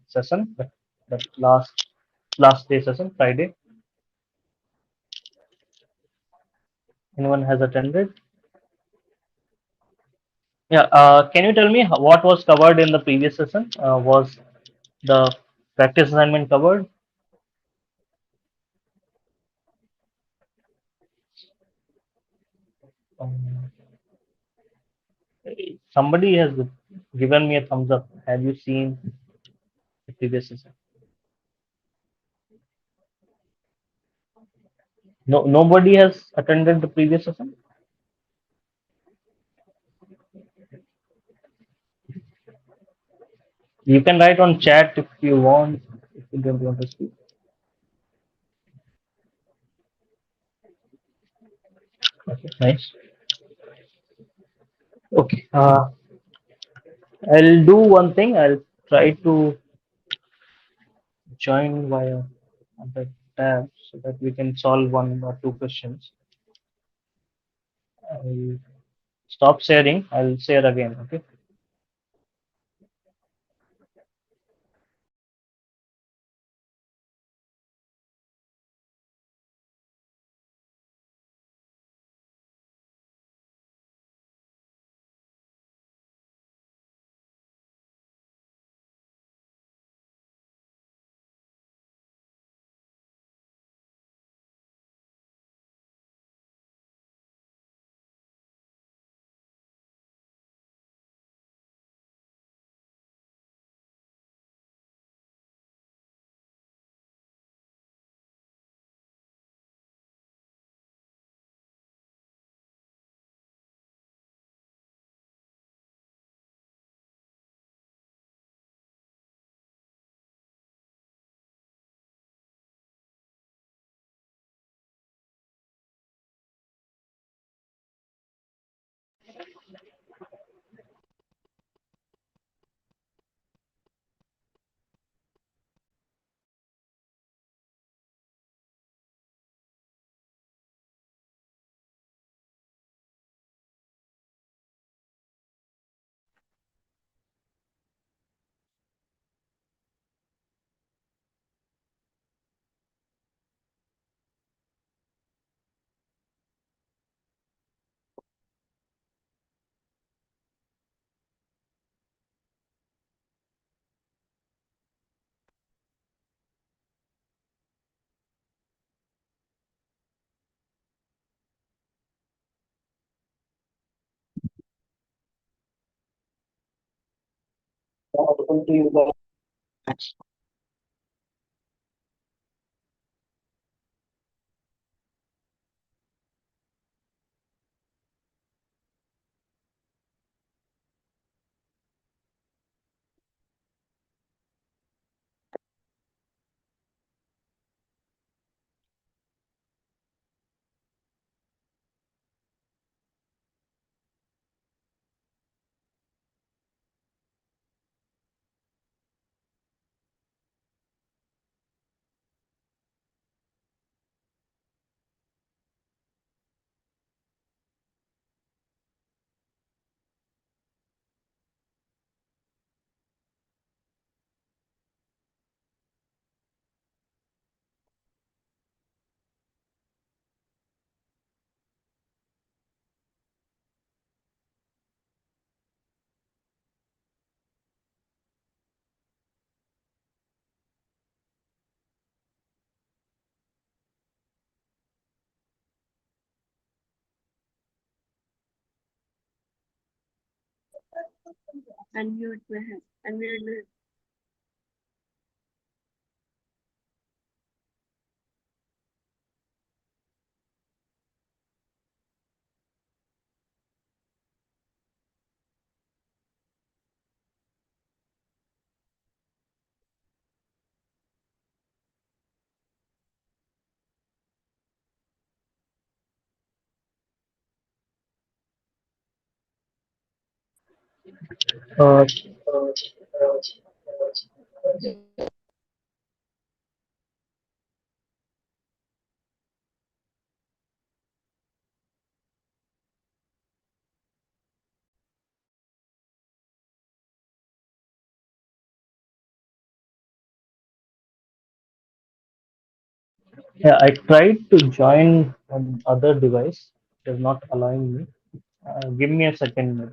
session, the last day session, Friday? Anyone has attended? Yeah. Can you tell me what was covered in the previous session? Was the practice assignment covered? Um, Somebody has given me a thumbs up. Have you seen the previous session? No, nobody has attended the previous session. You can write on chat if you want. If you don't want to speak. Okay, nice. Okay. I'll do one thing. I'll try to join via other tab so that we can solve one or two questions. I'll stop sharing. I'll share again. Okay. Open to you guys. Uh, Yeah, I tried to join on other device. It is not allowing me. Give me a second. Maybe.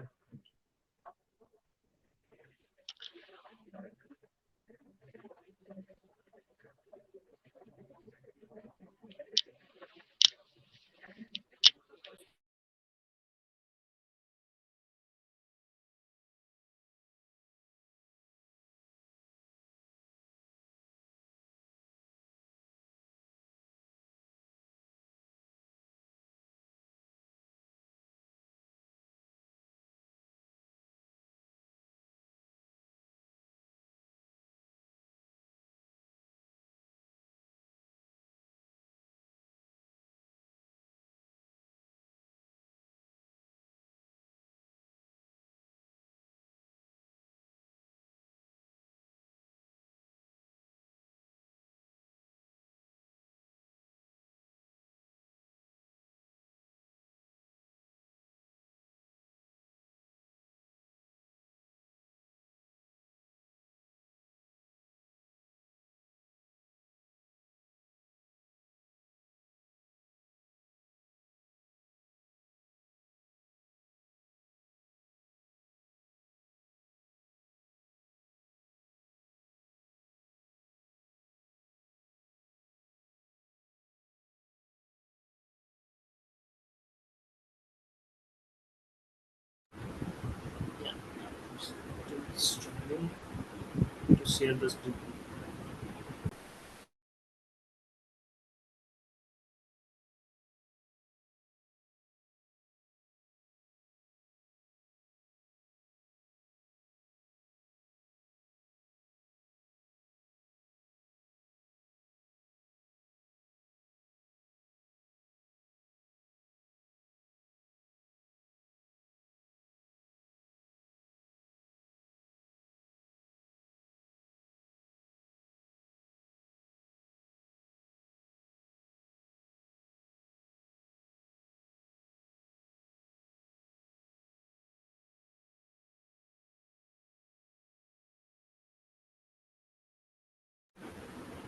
Yeah, I'm still struggling to share this.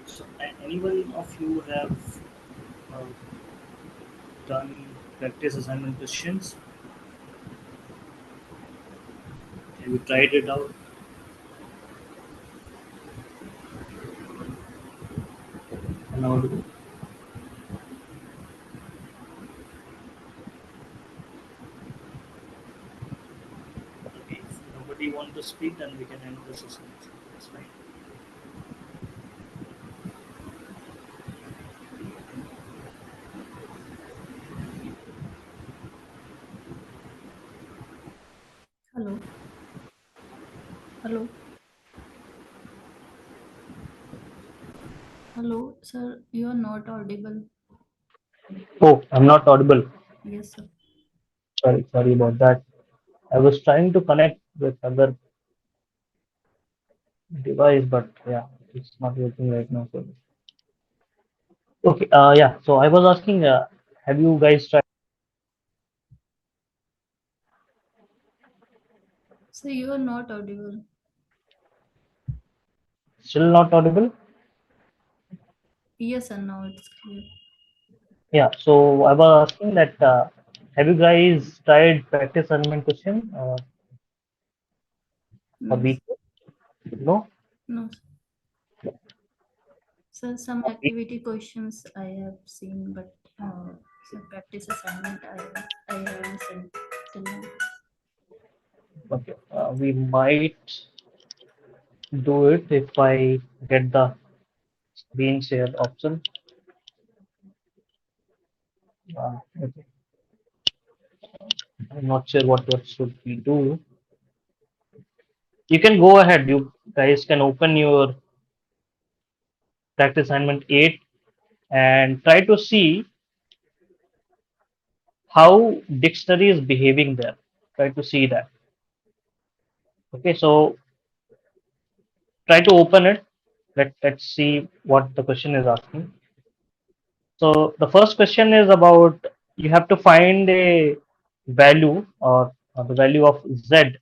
So, anyone of you have uh, done practice assignment questions? Have you tried it out? Allowed? Okay, if nobody wants to speak, then we can end the session. That's fine. Hello, hello, hello, sir. You are not audible. Oh, I'm not audible. Yes, sir. Sorry about that. I was trying to connect with other device, but yeah, it's not working right now. So okay, yeah. So I was asking, have you guys tried? So you are not audible. Still not audible? Yes, sir. Now it's clear. Yeah. So I was asking that, have you guys tried practice assignment question a No, week? No, no, sir. So some a week. activity questions I have seen, but some practice assignment I haven't seen till now. Okay. We might do it if I get the screen share option. Okay. I'm not sure what should we do. You can go ahead. You guys can open your practice assignment 8 and try to see how dictionary is behaving there. Try to see that. Okay, so try to open it. Let's see what the question is asking. So the first question is about, you have to find a value, or the value of z,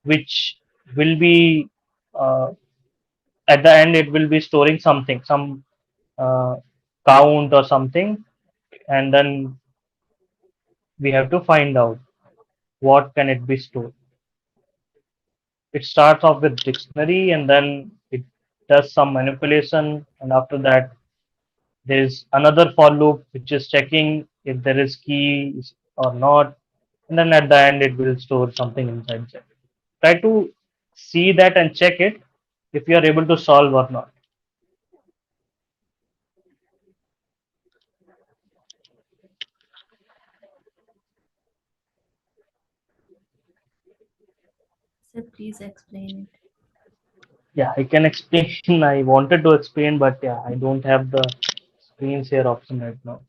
which will be, uh, at the end it will be storing something, some uh, count or something, and then we have to find out what can it be stored. It starts off with dictionary and then it does some manipulation, and after that there is another for loop which is checking if there is keys or not, and then at the end it will store something inside it. Try to see that and check it if you are able to solve or not. Sir, please explain it. Yeah, I can explain. I wanted to explain, but yeah, I don't have the screen share option right now.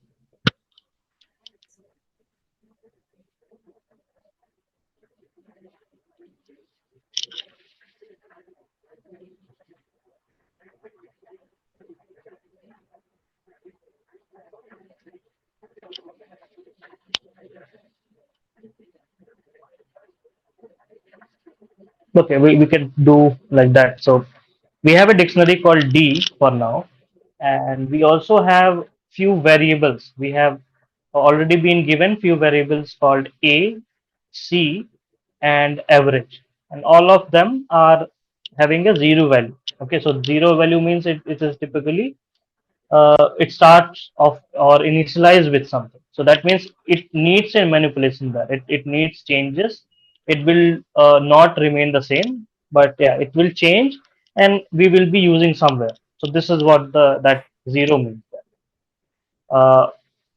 Okay, we can do like that. So we have a dictionary called D for now, and we also have few variables. We have already been given few variables called A, C, and average, and all of them are having a zero value. Okay, so zero value means it is typically it starts off or initialize with something. So that means it needs a manipulation there. It needs changes. It will not remain the same, but yeah, it will change, and we will be using somewhere. So this is what the that zero means. Uh,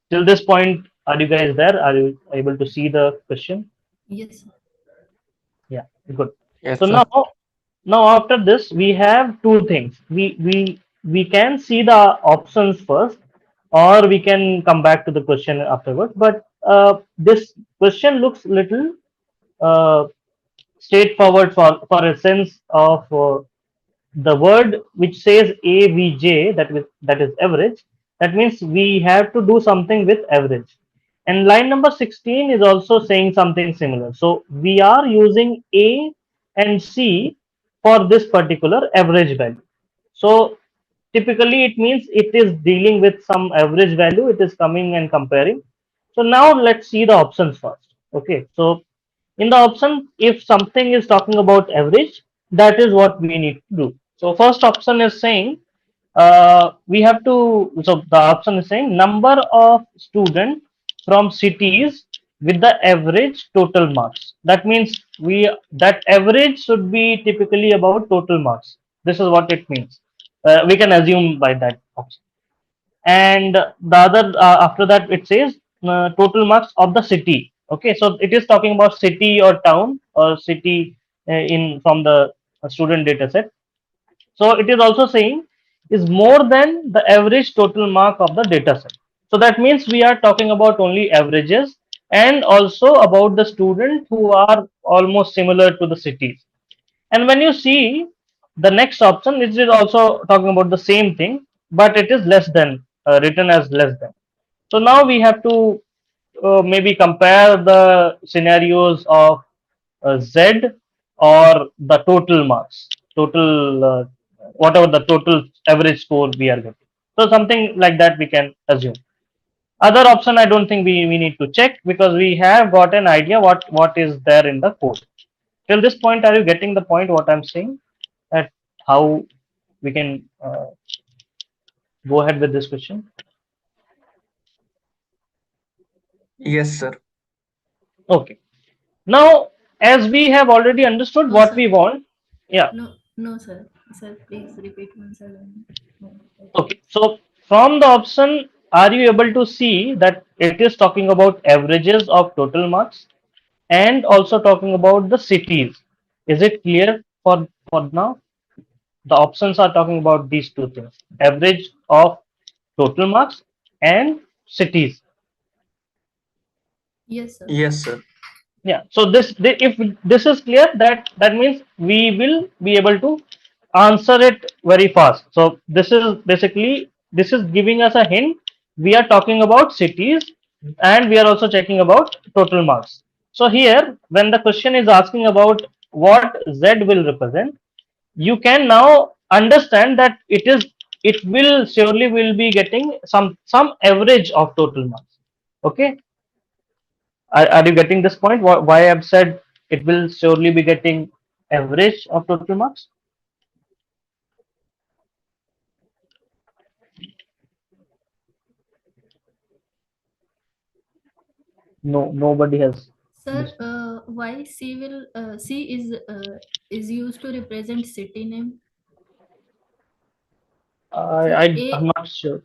till this point, are you guys there? Are you able to see the question? Yes, sir. Yeah, good. Yes, So sir. now after this we have two things. We can see the options first, or we can come back to the question afterwards. But this question looks little uh, straightforward for a sense of the word which says avj, that is average. That means we have to do something with average, and line number 16 is also saying something similar. So we are using a and c for this particular average value. So typically it means it is dealing with some average value, it is coming and comparing. So now let's see the options first. Okay, so in the option, if something is talking about average, that is what we need to do. So first option is saying we have to, so the option is saying number of students from cities with the average total marks. That means that average should be typically about total marks. This is what it means. We can assume by that option. And the other after that it says total marks of the city. Okay, so it is talking about city or town or city in from the student data set. So it is also saying is more than the average total mark of the data set. So that means we are talking about only averages and also about the student who are almost similar to the cities. And when you see the next option, it is also talking about the same thing, but it is less than, written as less than. So now we have to maybe compare the scenarios of Z or the total marks, total whatever the total average score we are getting. So something like that we can assume. Other option I don't think we need to check because we have got an idea what is there in the code. Till this point, are you getting the point what I'm saying? That how we can go ahead with this question? Yes, sir. Okay. Now, as we have already understood No, what sir. we want, yeah. No, no, sir. Sir, please repeat once again. No, Okay. So from the option, are you able to see that it is talking about averages of total marks and also talking about the cities? Is it clear for now? The options are talking about these two things: average of total marks and cities. yes, sir. Yes, sir. Yeah, so if this is clear, that means we will be able to answer it very fast. So this is basically, this is giving us a hint. We are talking about cities and we are also checking about total marks. So here when the question is asking about what Z will represent, you can now understand that it is it will surely will be getting some average of total marks. Okay, are you getting this point? Why I've said it will surely be getting average of total marks? No, nobody has Sir, this. why C is used to represent city name? Sir, I'm A not sure.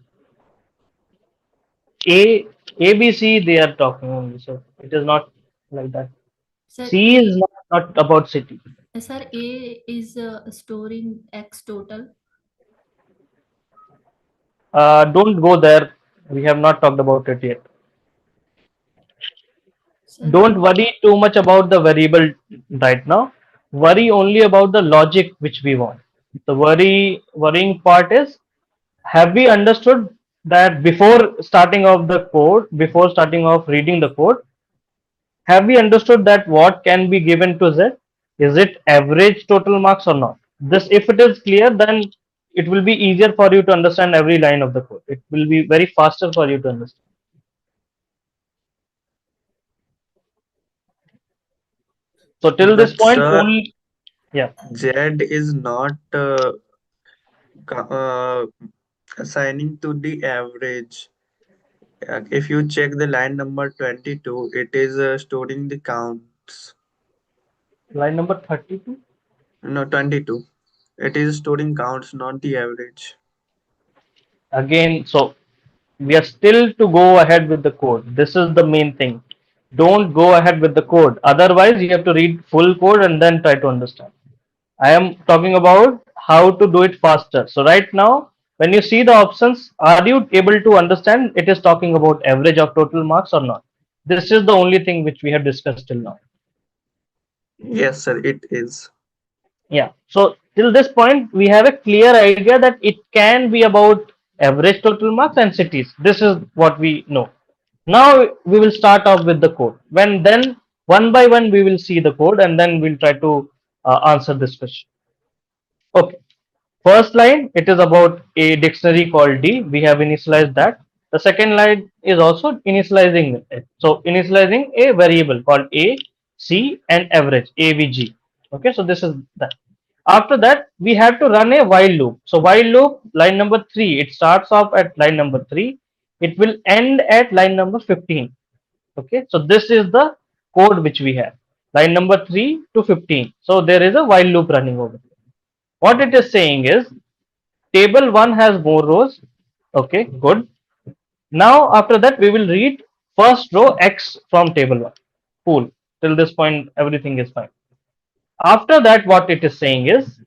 A ABC they are talking only, so it is not like that. sir C is A not about city. sir A is storing X total. Don't go there. We have not talked about it yet. Sir, Don't then worry too much about the variable right now. Worry only about the logic which we want. The worrying part is, have we understood that before starting off the code, before starting off reading the code, have we understood that what can be given to Z? Is it average total marks or not? This, if it is clear, then it will be easier for you to understand every line of the code. It will be very faster for you to understand. So till this But point, sir, only, yeah. Z is not co- assigning to the average. If you check the line number 22, it is storing the counts. Line number 32. No, 22. It is storing counts, not the average. Again, so we are still to go ahead with the code. This is the main thing. Don't go ahead with the code. Otherwise, you have to read full code and then try to understand. I am talking about how to do it faster. So right now, when you see the options, are you able to understand it is talking about average of total marks or not? This is the only thing which we have discussed till now. Yes, sir, it is. Yeah. So till this point, we have a clear idea that it can be about average total marks and cities. This is what we know. Now we will start off with the code. When then one by one we will see the code and then we'll try to answer this question. Okay. First line, it is about a dictionary called D. We have initialized that. The second line is also initializing it. So initializing a variable called A, C, and average AVG. Okay, so this is that. After that, we have to run a while loop. So while loop, line number 3, it starts off at line number 3. It will end at line number 15. Okay, so this is the code which we have. Line number 3 to 15. So there is a while loop running over here. What it is saying is, table 1 has more rows. Okay, good. Now after that we will read first row X from table 1. Cool. Till this point everything is fine. After that what it is saying is,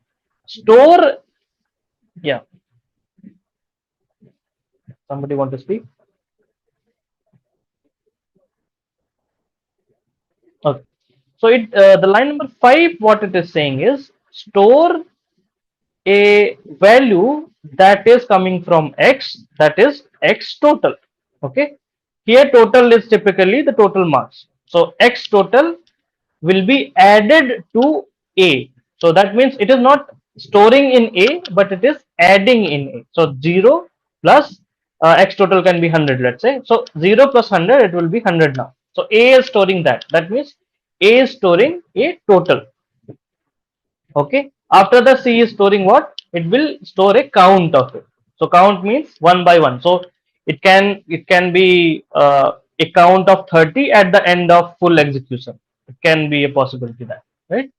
store, yeah, somebody want to speak? Okay. So it the line number 5, what it is saying is, store a value that is coming from X, that is X total. Okay, here total is typically the total marks. So X total will be added to A. So that means it is not storing in A, but it is adding in A. So 0 plus X total can be 100, let's say. So 0 plus 100, it will be 100 now. So A is storing that. That means A is storing a total. Okay. After the C is storing what? It will store a count of it. So count means one by one. So it can be a count of 30 at the end of full execution. It can be a possibility that, right?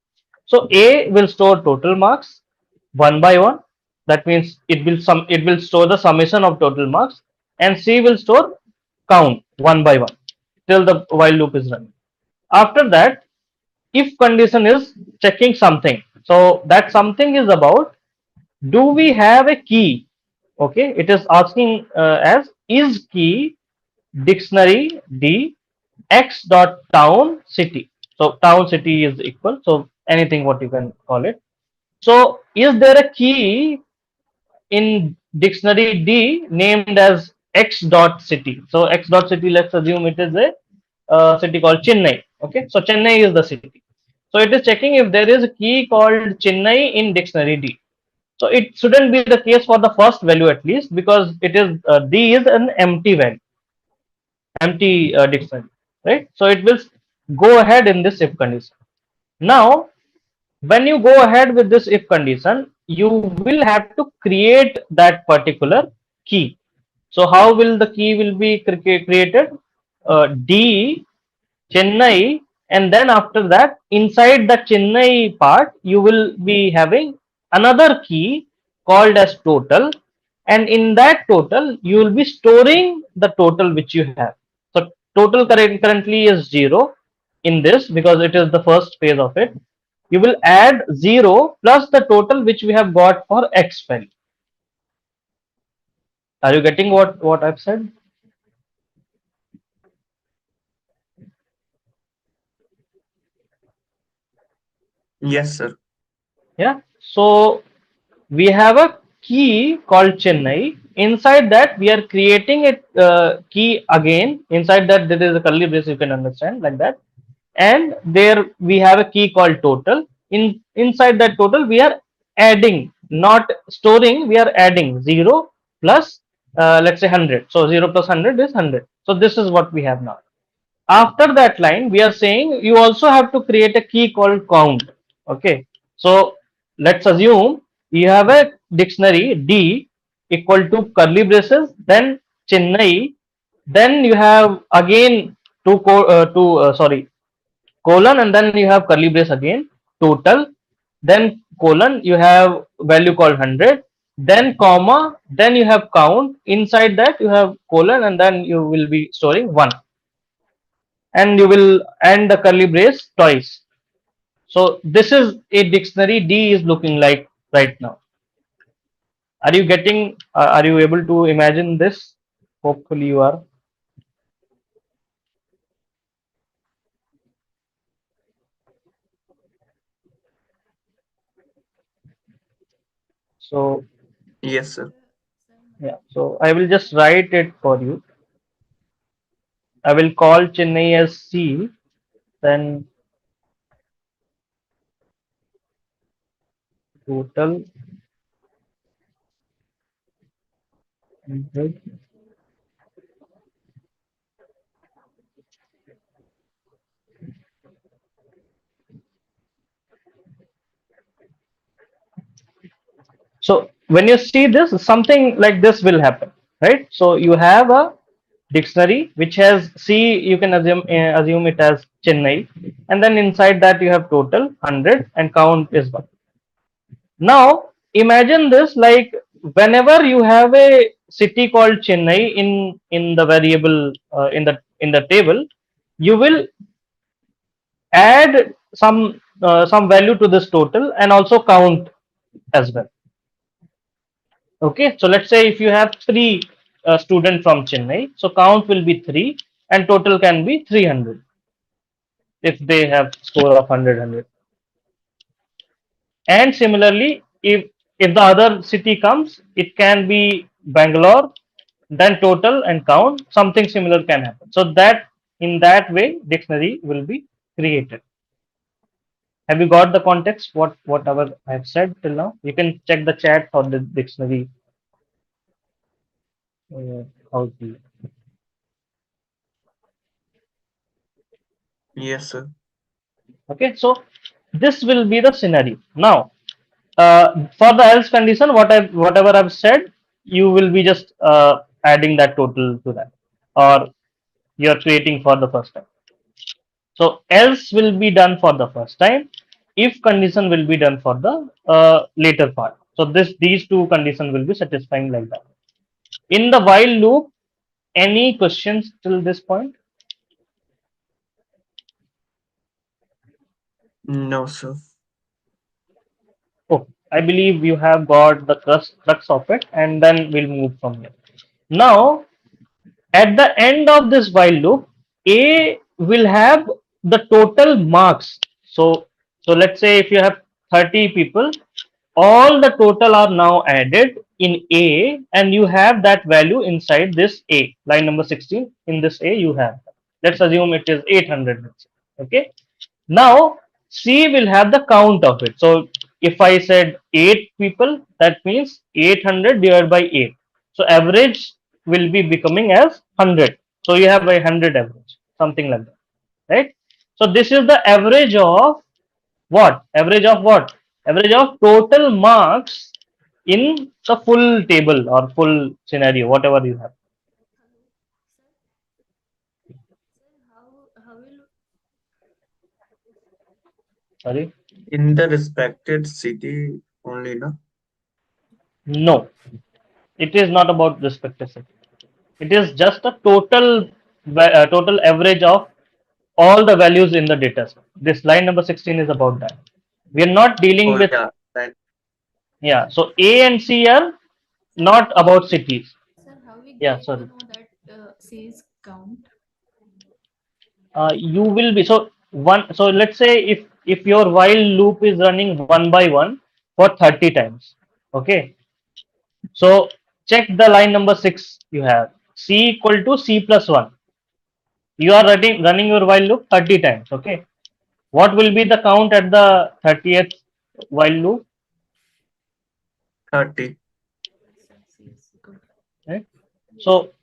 So A will store total marks one by one. That means it will store the summation of total marks, and C will store count one by one till the while loop is running. After that, if condition is checking something, so that something is about, do we have a key? Okay, it is asking as, is key dictionary D X dot town city. So town city is equal, so anything what you can call it. So is there a key in dictionary D named as X dot city? So X dot city, let's assume it is a city called Chennai. Okay, so Chennai is the city. So it is checking if there is a key called Chennai in dictionary D. So it shouldn't be the case for the first value at least, because it is D is an empty value, empty dictionary, right? So it will go ahead in this if condition. Now, when you go ahead with this if condition, you will have to create that particular key. So how will the key will be created? D Chennai, and then after that, inside the Chennai part, you will be having another key called as total, and in that total, you will be storing the total which you have. So total currently is 0 in this, because it is the first phase of it. You will add 0 plus the total which we have got for X value. Are you getting what I've said? Yes, sir. Yeah. So we have a key called Chennai. Inside that, we are creating a key again. Inside that, there is a curly brace. You can understand like that. And there we have a key called total. Inside that total, we are adding, not storing. We are adding 0 plus, let's say 100. So 0 plus 100 is 100. So this is what we have now. After that line, we are saying you also have to create a key called count. Okay, so let's assume you have a dictionary D equal to curly braces, then Chennai, then you have again sorry, colon, and then you have curly brace again, total, then colon, you have value called 100, then comma, then you have count, inside that you have colon, and then you will be storing 1, and you will end the curly brace twice. So this is a dictionary D is looking like right now. Are you getting? Are you able to imagine this? Hopefully you are. So Yes, sir. yeah. So I will just write it for you. I will call Chennai as C. Then total 100. So when you see this, something like this will happen, right? So you have a dictionary which has C. You can assume it as Chennai, and then inside that you have total 100 and count is 1. Now imagine this, like whenever you have a city called Chennai in the variable in the table, you will add some value to this total and also count as well. Okay, so let's say if you have three students from Chennai, so count will be 3 and total can be 300 if they have score of 100. And similarly, if the other city comes, it can be Bangalore, then total and count, something similar can happen. So that in that way, dictionary will be created. Have you got the context? Whatever I have said till now, you can check the chat for the dictionary. How to Yes, sir. Okay, so this will be the scenario. Now, for the else condition, whatever I've said, you will be just adding that total to that, or you're creating for the first time. So else will be done for the first time. If condition will be done for the later part. So these two conditions will be satisfying like that. In the while loop, any questions till this point? No, sir. Oh, I believe you have got the crux of it, and then we'll move from here. Now, at the end of this while loop, A will have the total marks. So let's say if you have 30 people, all the total are now added in A, and you have that value inside this A, line number 16. In this A, you have. Let's assume it is 800. Okay. Now, C will have the count of it. So if I said 8 people, that means 800 divided by 8. So average will be becoming as 100. So you have a 100 average, something like that, right? So this is the average of what? Average of what? Average of total marks in the full table or full scenario, whatever you have. Hello, sir. Sir, how will Sorry? In the respected city only, na? No, it is not about respective city. It is just a total average of all the values in the data set. This line number 16 is about that. We are not dealing Oh with, yeah, that yeah. So A and C are sir, not about cities. sir, how we Yeah, get to sorry. know that says count? You will be so one. So let's say if your while loop is running one by one for 30 times. Okay. So check the line number 6 you have. C equal to C plus 1. You are running your while loop 30 times. Okay. What will be the count at the 30th while loop? 30. Yes, sir, says good. Right? Yes, sir. So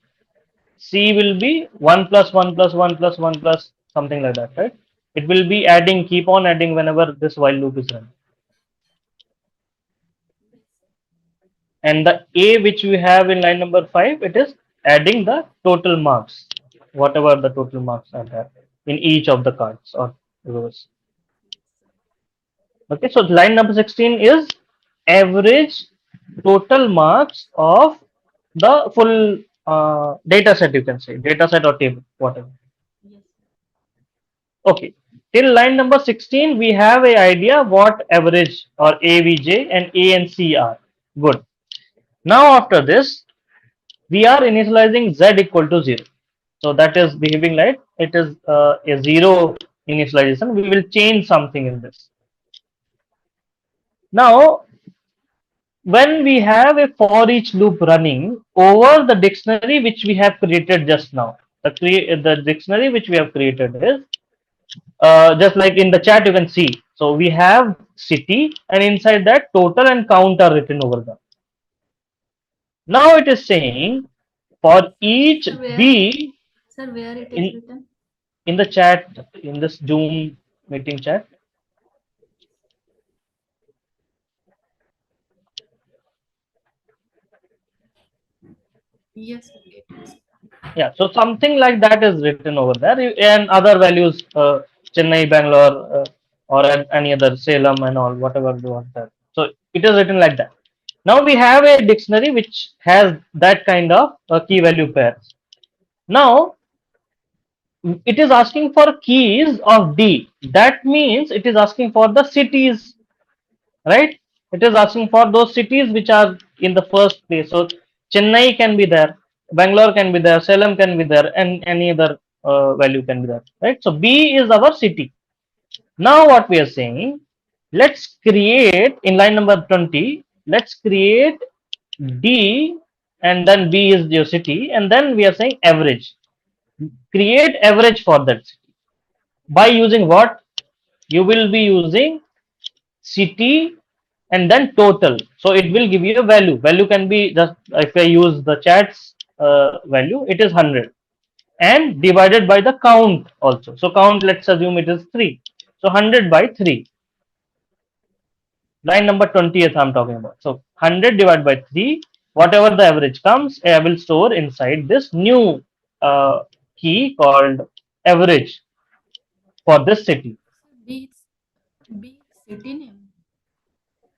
C will be 1 plus 1 plus 1 plus 1 plus something like that, right? It will be adding, keep on adding whenever this while loop is running. Yes, sir. And the A which we have in line number 5, it is adding the total marks, whatever the total marks are there in each of the cards or rows. Yes, sir. Okay, so line number 16 is average total marks of the full data set, you can say, data set or table, whatever. Yes, sir. Okay, till line number 16, we have a idea what average or AVJ and A and C are. Good. Now, after this, we are initializing Z equal to 0. So that is behaving like it is a 0 initialization. We will change something in this. Now, when we have a for each loop running over the dictionary which we have created just now, the dictionary which we have created is just like in the chat you can see. So we have city and inside that total and count are written over there. Now it is saying for each Sir, where? B Sir, where it is in written? in the chat, in this Zoom meeting chat. Yes, sir, it is. Yeah, so something like that is written over there, and other values, Chennai, Bangalore, or any other Salem and all, whatever you want that. So it is written like that. Now we have a dictionary which has that kind of key value pairs. Now it is asking for keys of D. That means it is asking for the cities, right? It is asking for those cities which are in the first place. So Chennai can be there, Bangalore can be there, Salem can be there, and any other value can be there, right? So B is our city. Now what we are saying, let's create in line number 20, let's create D and then B is your city, and then we are saying average. Create average for that city. By using what? You will be using city and then total, so it will give you a value can be just, if I use the chat's value, it is 100 and divided by the count also. So count, let's assume it is 3, so 100 by 3. Line number 20th I'm talking about. So 100 divided by 3, whatever the average comes, I will store inside this new uh, key called average for this city. Sir, B city name.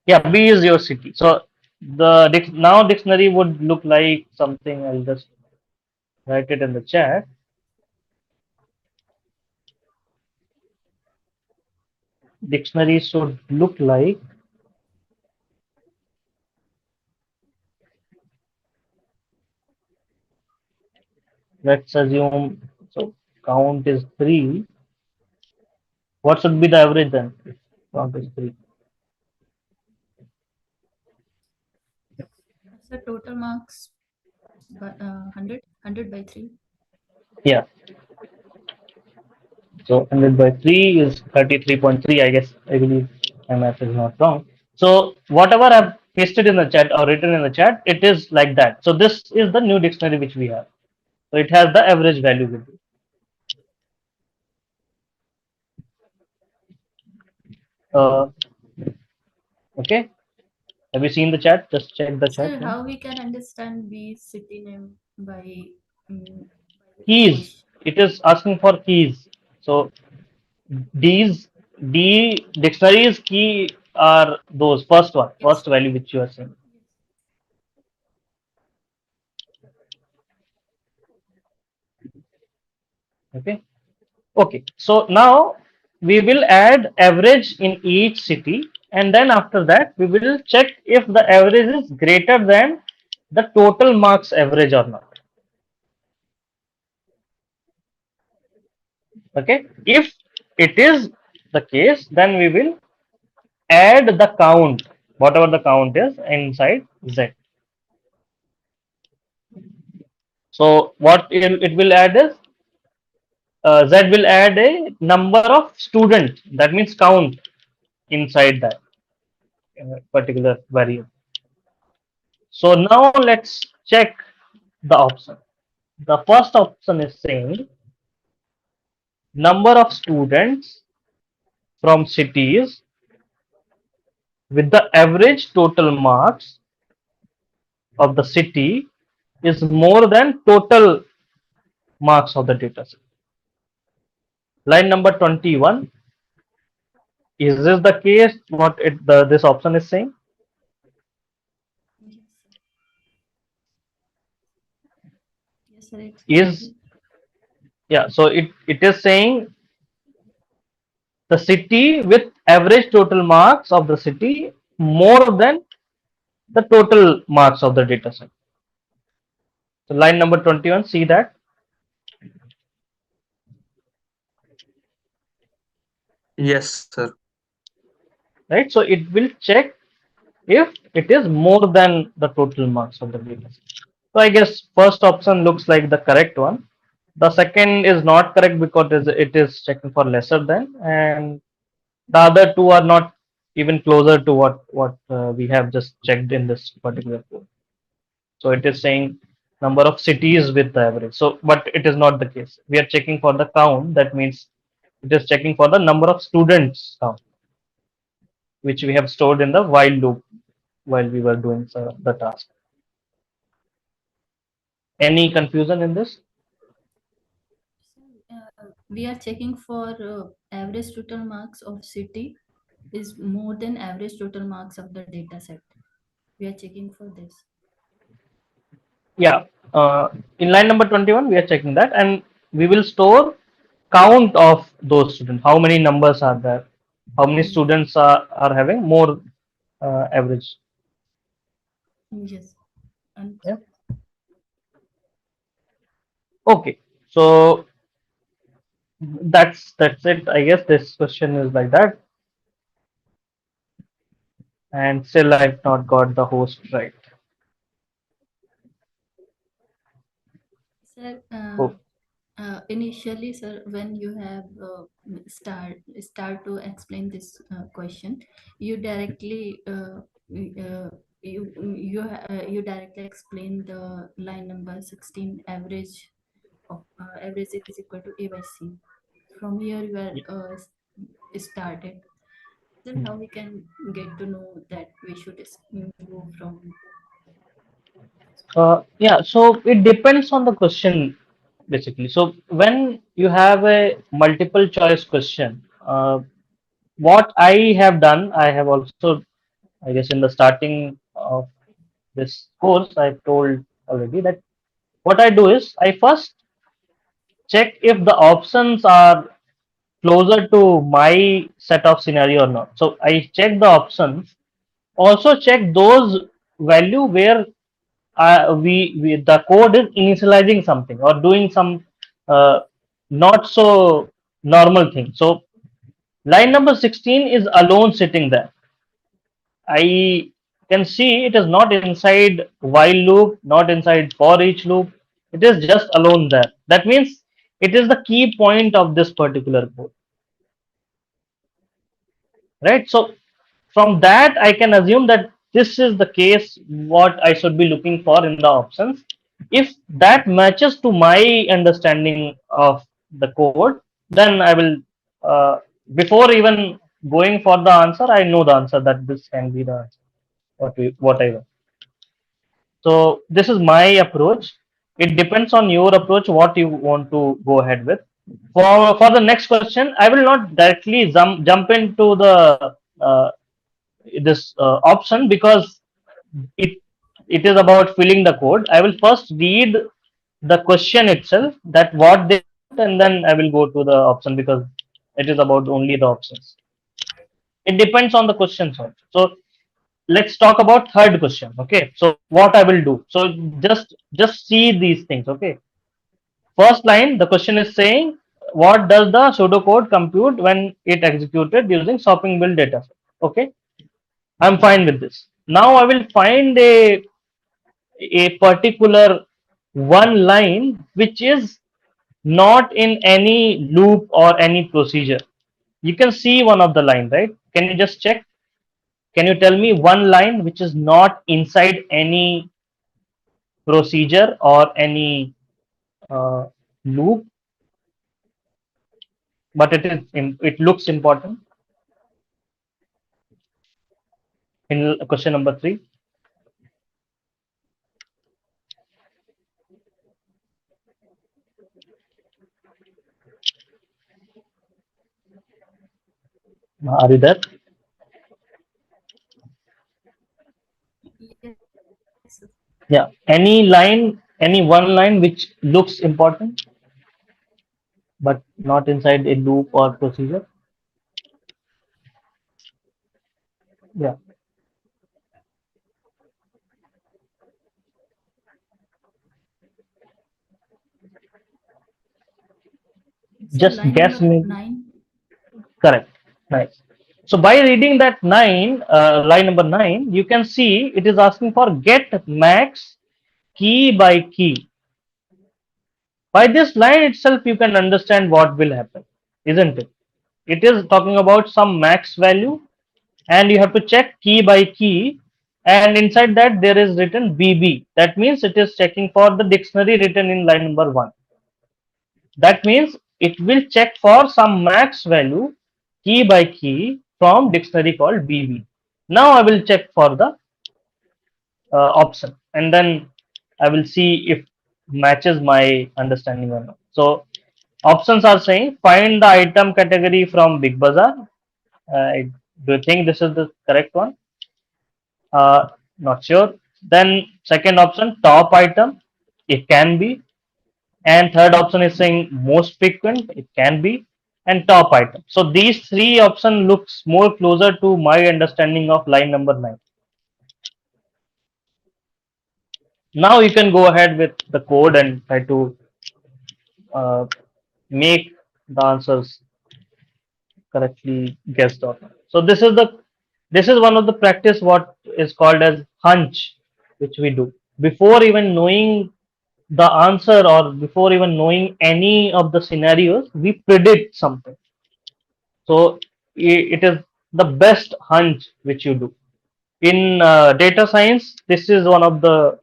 Yeah, B is your city. So the now dictionary would look like something. I'll just write it in the chat. Dictionary should look like, let's assume, so count is 3. What should be the average then? If count is 3. Sir, total marks by 100 by 3. Yeah. So 100 by 3 is 33.3. I guess, I believe my math is not wrong. So whatever I've pasted in the chat or written in the chat, it is like that. So this is the new dictionary which we have. So it has the average value with it. Uh, okay. Have you seen the chat? Just check the chat. Sir, Yeah. how we can understand the city name by the Keys. question? It is asking for keys. So these D dictionaries key are those first one, Yes. first value which you are seeing. Yes. Okay. Okay. So now we will add average in each city, and then after that we will check if the average is greater than the total marks average or not. Okay. If it is the case, then we will add the count, whatever the count is inside Z. So what it will add is Z will add a number of students. That means count inside that particular variable. So now let's check the option. The first option is saying number of students from cities with the average total marks of the city is more than total marks of the dataset. Line number 21. Is this the case? What this option is saying Yes, sir. Yes, sir. is, yeah. So it is saying the city with average total marks of the city more than the total marks of the data set. So line number 21, see that, Yes, sir. right? So it will check if it is more than the total marks of the data set. So I guess first option looks like the correct one. The second is not correct because it is checking for lesser than, and the other two are not even closer to what we have just checked in this particular code. So it is saying number of cities with the average. So, but it is not the case. We are checking for the count. That means it is checking for the number of students count, which we have stored in the while loop while we were doing the task. Any confusion in this? Sir, we are checking for average total marks of city is more than average total marks of the data set. We are checking for this. Yeah. In line number 21, we are checking that, and we will store count of those students. How many numbers are there? How many Yes. students are having more average? Yes. And Yeah. Okay. So that's it. I guess this question is like that, and still I've not got the host right. sir, Oh, initially, sir, when you have start to explain this question, you directly you directly explain the line number 16 average of average is equal to a by c. From here, you are started. Then how we can get to know that we should go from. yeah. So it depends on the question basically. So when you have a multiple choice question, what I have done, I have also, I guess, in the starting of this course, I've told already that what I do is I first check if the options are closer to my set of scenario or not. So I check the options. Also check those value where we the code is initializing something or doing some uh, not so normal thing. So line number 16 is alone sitting there. I can see it is not inside while loop, not inside for each loop. It is just alone there. That means it is the key point of this particular code, right? So From that, I can assume that this is the case what I should be looking for in the options. If that matches to my understanding of the code, then I will, uh, before even going for the answer, I know the answer that this can be the answer. What I want. So this is my approach. It depends on your approach, what you want to go ahead with. For the next question, I will not directly jump into the this option because it it is about filling the code. I will first read the question itself, that what they want, and then I will go to the option because it is about only the options. It depends on the questions also. So let's talk about third question. Okay, so what I will do, so just see these things. Okay, first line, the question is saying what does the pseudocode compute when it executed using shopping bill data set. Okay, I'm fine with this. Now I will find a particular one line which is not in any loop or any procedure. You can see one of the line, right? Can you just check? Can you tell me one line which is not inside any procedure or any uh, loop, but it looks important in question number three? Are you there? Yes, sir. Yeah. Any line, any one line which looks important but not inside a loop or procedure? Yeah. Sir, Just line guess number me. 9. Correct. Nice. So by reading that line number nine, you can see it is asking for get max key by key. By this line itself, you can understand what will happen, isn't it? It is talking about some max value, and you have to check key by key. And inside that, there is written BB. That means it is checking for the dictionary written in line number one. That means it will check for some max value key by key from dictionary called BB. Now I will check for the option, and then I will see if matches my understanding or not. So options are saying find the item category from Big Bazaar. Do you think this is the correct one? Not sure. Then second option, top item. It can be. And third option is saying most frequent. It can be. And top item. So these three option looks more closer to my understanding of line number nine. Now you can go ahead with the code and try to uh, make the answers correctly guessed or not. So this is one of the practice what is called as hunch, which we do before even knowing the answer or before even knowing any of the scenarios. We predict something. So it is the best hunch which you do in data science. This is one of the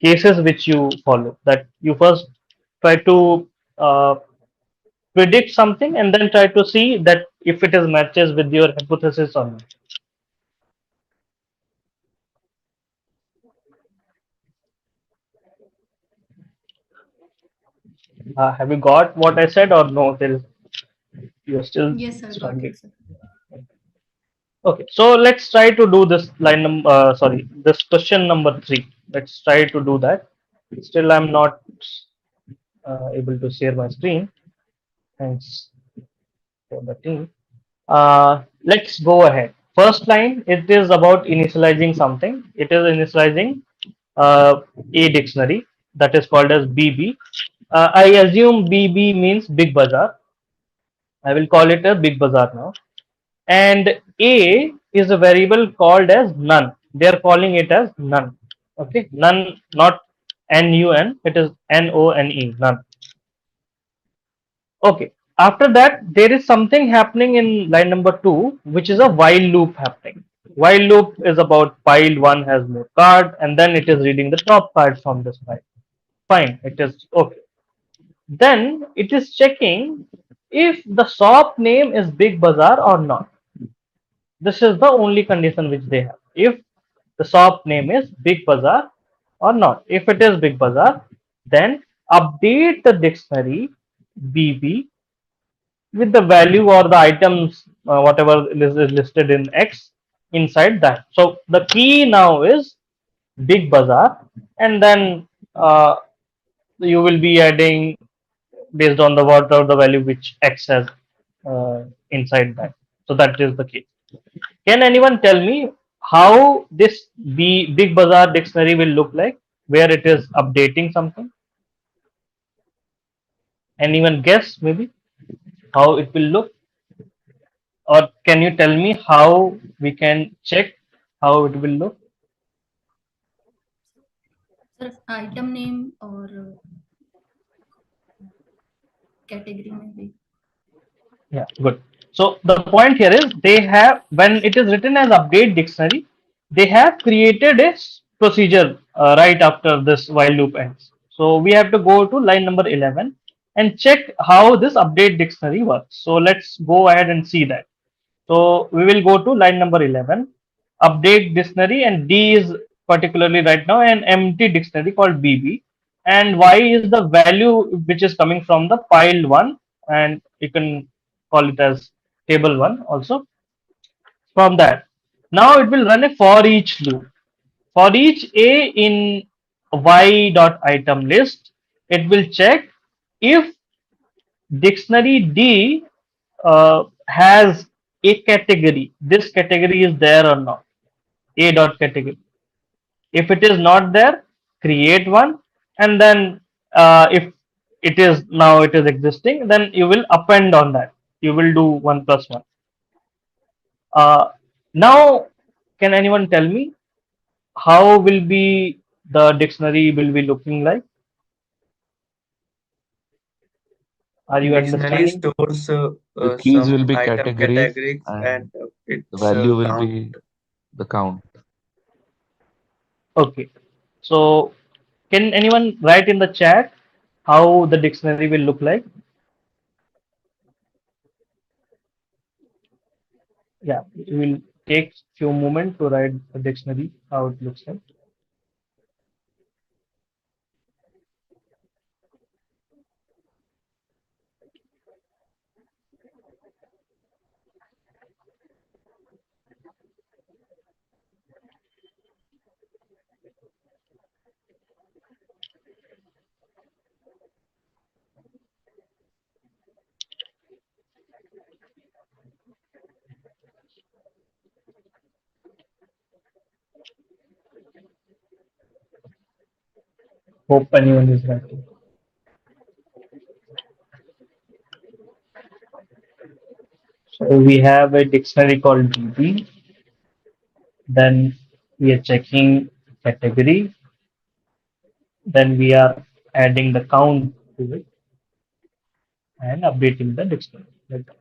cases which you follow, that you first try to uh, predict something and then try to see that if it is matches with your hypothesis or not. Have you got what I said or no? There is, you're still Yes, sir, got struggling. it, sir. Okay, so let's try to do this sorry, this question number three. Let's try to do that. Still, I'm not able to share my screen. Thanks for the team. Let's go ahead. First line, it is about initializing something. It is initializing a dictionary that is called as BB. I assume BB means Big Bazaar. I will call it a Big Bazaar now. And A is a variable called as none. They are calling it as none. Okay, none, not NUN. It is NONE, none. Okay. After that, there is something happening in line number two, which is a while loop happening. While loop is about pile 1 has more card, and then it is reading the top card from this pile. Fine, it is okay. Then it is checking if the shop name is Big Bazaar or not. This is the only condition which they have. If the shop name is Big Bazaar or not. If it is Big Bazaar, then update the dictionary BB with the value or the items, whatever is listed in X inside that. So the key now is Big Bazaar, and then you will be adding based on the word or the value which X has inside that. So that is the key. Can anyone tell me how this Big Bazaar dictionary will look like, where it is updating something? Anyone guess maybe how it will look? Or can you tell me how we can check how it will look? Sir, item name or category maybe. Yeah, good. So the point here is they have, when it is written as update dictionary, they have created a procedure right after this while loop ends. So we have to go to line number 11 and check how this update dictionary works. So let's go ahead and see that. So we will go to line number 11, update dictionary, and D is particularly right now an empty dictionary called BB, and Y is the value which is coming from the pile 1, and you can call it as table 1 also. From that, now it will run a for each loop. For each A in Y dot item list, it will check if dictionary D has a category. This category is there or not. A dot category. If it is not there, create one, and then if it is now it is existing, then you will append on that. You will do 1 plus 1. Now, can anyone tell me how will be the dictionary will be looking like? Are you Dictionary understanding? stores The keys will some be item categories categories and and the its value will count. be the count. Okay. So, can anyone write in the chat how the dictionary will look like? Yeah, it will take few moments to write the dictionary how it looks like. Hope anyone is writing. So we have a dictionary called DB. Then we are checking category. Then we are adding the count to it and updating the dictionary. Like that.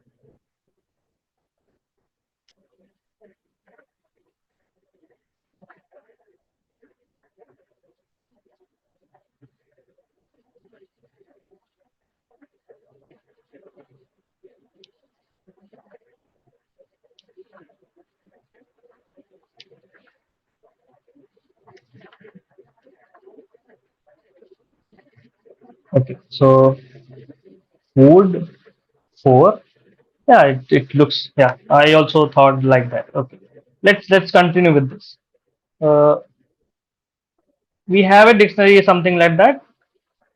Okay. So food 4. Yeah, it looks. Yeah, I also thought like that. Okay. Let's continue with this. Uh, we have a dictionary something like that,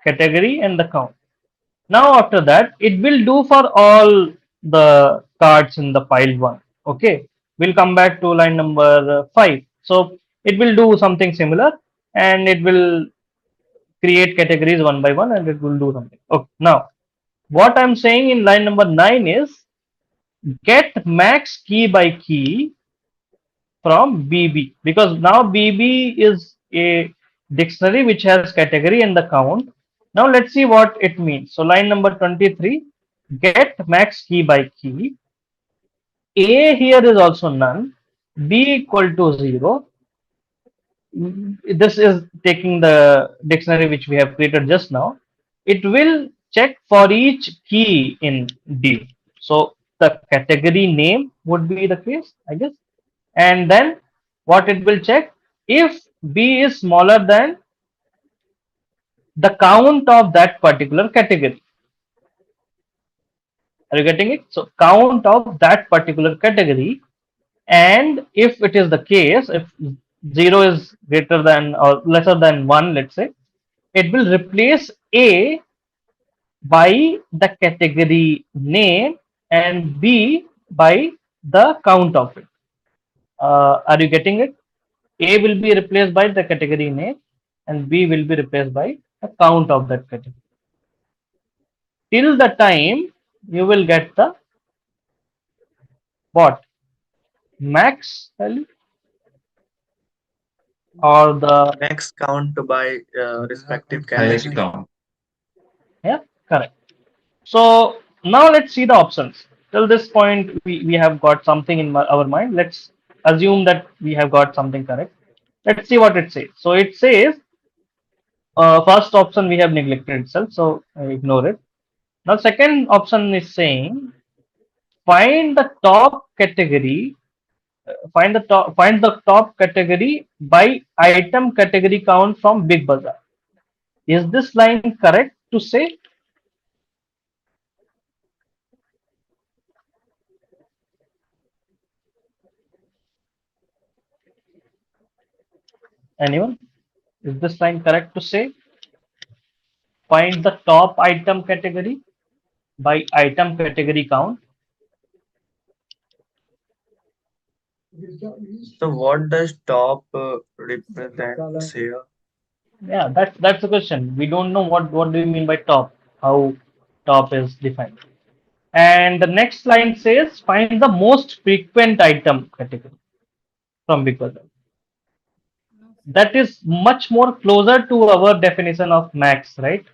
category and the count. Now after that, it will do for all the cards in the pile 1. Okay, we'll come back to line number 5. So it will do something similar, and it will create categories one by one, and it will do something. Okay, now what I'm saying in line number 9 is get max key by key from BB, because now BB is a dictionary which has category and the count. Now let's see what it means. So line number 23, get max key by key. A here is also none. B equal to 0, this is taking the dictionary which we have created just now. It will check for each key in D. So the category name would be the case, I guess. And then what it will check, if B is smaller than the count of that particular category. Are you getting it? So count of that particular category, and if it is the case, if 0 is greater than or lesser than 1, let's say, it will replace A by the category name and B by the count of it. Are you getting it? A will be replaced by the category name and B will be replaced by the count of that category. Till the time you will get the what? Max value or the, Max count by respective Highest category. count. yeah, correct. So now let's see the options. Till this point, we have got something in our mind. Let's assume that we have got something correct. Let's see what it says. So it says first option we have neglected itself, so I ignore it. Now second option is saying find the top category, find the top category by item category count from Big Bazaar. Is this line correct to say? Anyone? Is this line correct to say? Find the top item category by item category count. So what does top represents here? Yeah, that's the question. We don't know what do you mean by top, how top is defined. And the next line says find the most frequent item category from Big Brother. No, That is much more closer to our definition of max, right?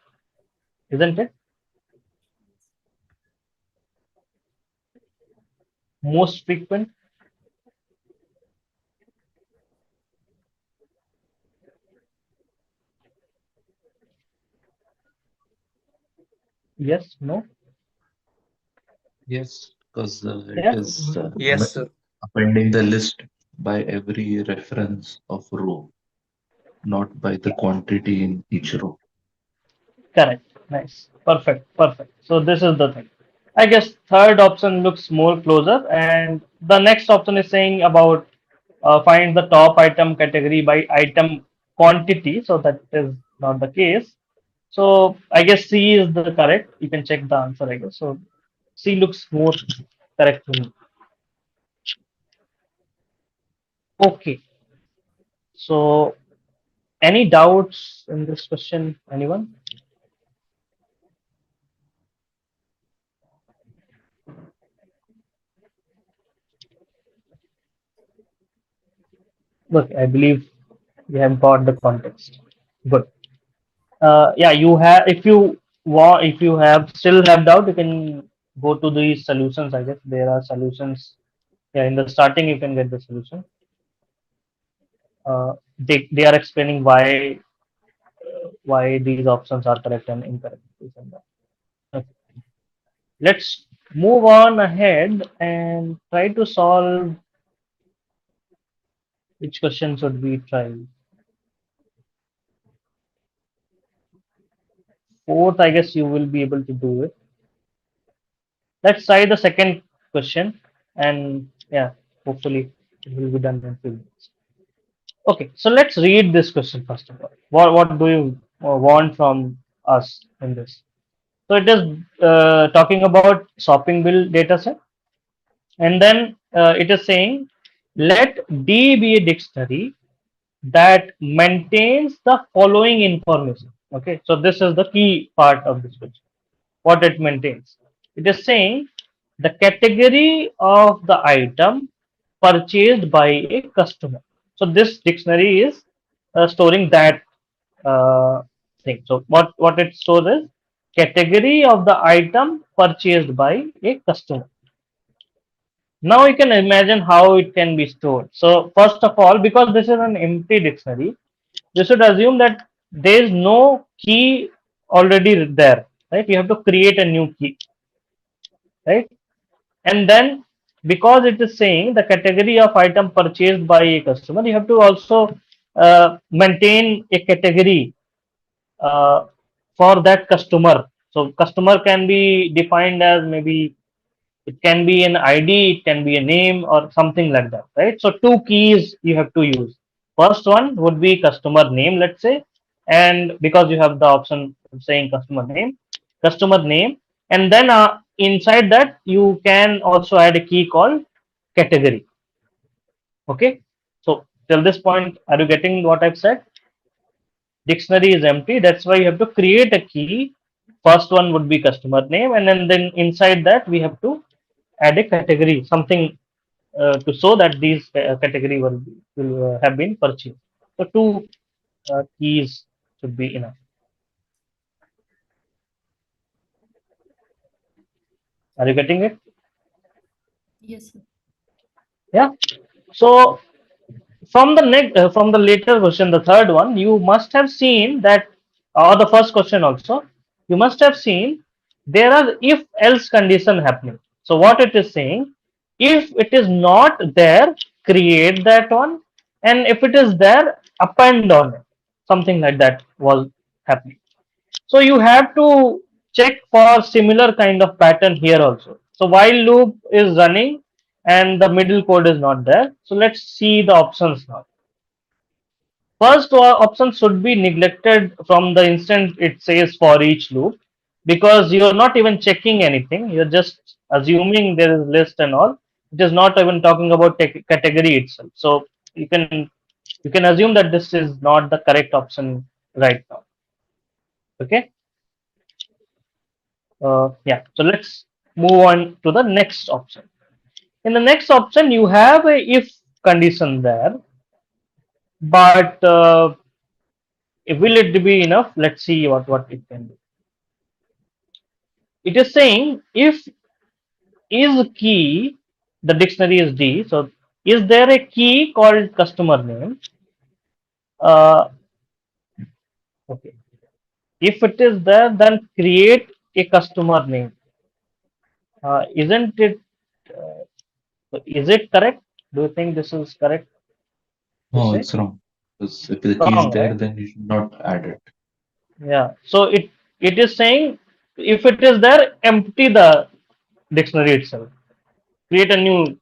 Isn't it? Most frequent. Yes, no. Yes, because it Yeah, is Yes, sir. appending the list by every reference of row, not by the quantity in each row. correct. Nice. Perfect. Perfect. So this is the thing. I guess third option looks more closer, and the next option is saying about find the top item category by item quantity. So that is not the case. So I guess C is the correct. You can check the answer, I guess. So C looks more correct to me. Okay. So any doubts in this question? Anyone? Look, I believe we have got the context. Good. Yeah, you have. If you want, if you have still have doubt, you can go to the solutions. I guess there are solutions. Yeah, in the starting you can get the solution. They are explaining why these options are correct and incorrect. This and that. Okay. Let's move on ahead and try to solve which question should we try. Fourth, I guess you will be able to do it. Let's try the second question, and yeah, hopefully it will be done in few minutes. Okay, so let's read this question first of all. What do you want from us in this? So it is talking about shopping bill data set, and then it is saying let D be a dictionary that maintains the following information. Okay, so this is the key part of this question. What it maintains. It is saying the category of the item purchased by a customer. So this dictionary is storing that thing. So what it stores is category of the item purchased by a customer. Now you can imagine how it can be stored. So first of all, because this is an empty dictionary, you should assume that there is no key already there, right? You have to create a new key, right? And then because it is saying the category of item purchased by a customer, you have to also maintain a category uh, for that customer. So customer can be defined as maybe it can be an ID, it can be a name or something like that, right? So two keys you have to use. First one would be customer name, let's say, and because you have the option saying customer name, and then inside that you can also add a key called category. Okay, so till this point, are you getting what I've said? Dictionary is empty. That's why you have to create a key. First one would be customer name, and then inside that we have to add a category, something to show that these category will have been purchased. So two keys should be enough. Are you getting it? Yes, sir. Yeah. So from the later question, the third one, you must have seen that, or the first question also, you must have seen there are if else condition happening. So what it is saying, if it is not there, create that one, and if it is there, append on it. Something like that was happening. So you have to check for similar kind of pattern here also. So while loop is running and the middle code is not there. So let's see the options now. First option should be neglected from the instant it says for each loop, because you are not even checking anything. You're just assuming there is list and all. It is not even talking about category itself. So you can assume that this is not the correct option right now. Okay. Yeah. So let's move on to the next option. In the next option, you have a if condition there, but will it be enough? Let's see what it can do. It is saying if is key, the dictionary is D. So is there a key called customer name? Uh, okay. If it is there, then create a customer name. Isn't it? Is it correct? Do you think this is correct to No, say? it's wrong. Because if the key is Wrong, there, right? then you should not add it. Yeah. So it is saying if it is there, empty the dictionary itself. Create a new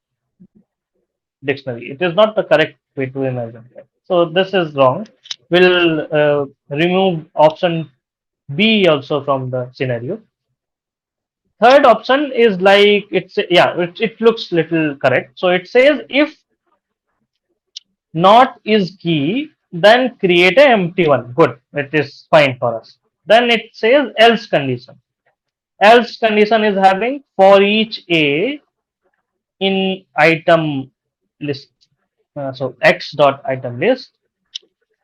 dictionary. It is not the correct way to imagine that. So this is wrong. We'll remove option B also from the scenario. Third option is like it looks little correct. So it says if not is key, then create a empty one. Good. It is fine for us. Then it says else condition. Else condition is having for each A in item list. So x dot item list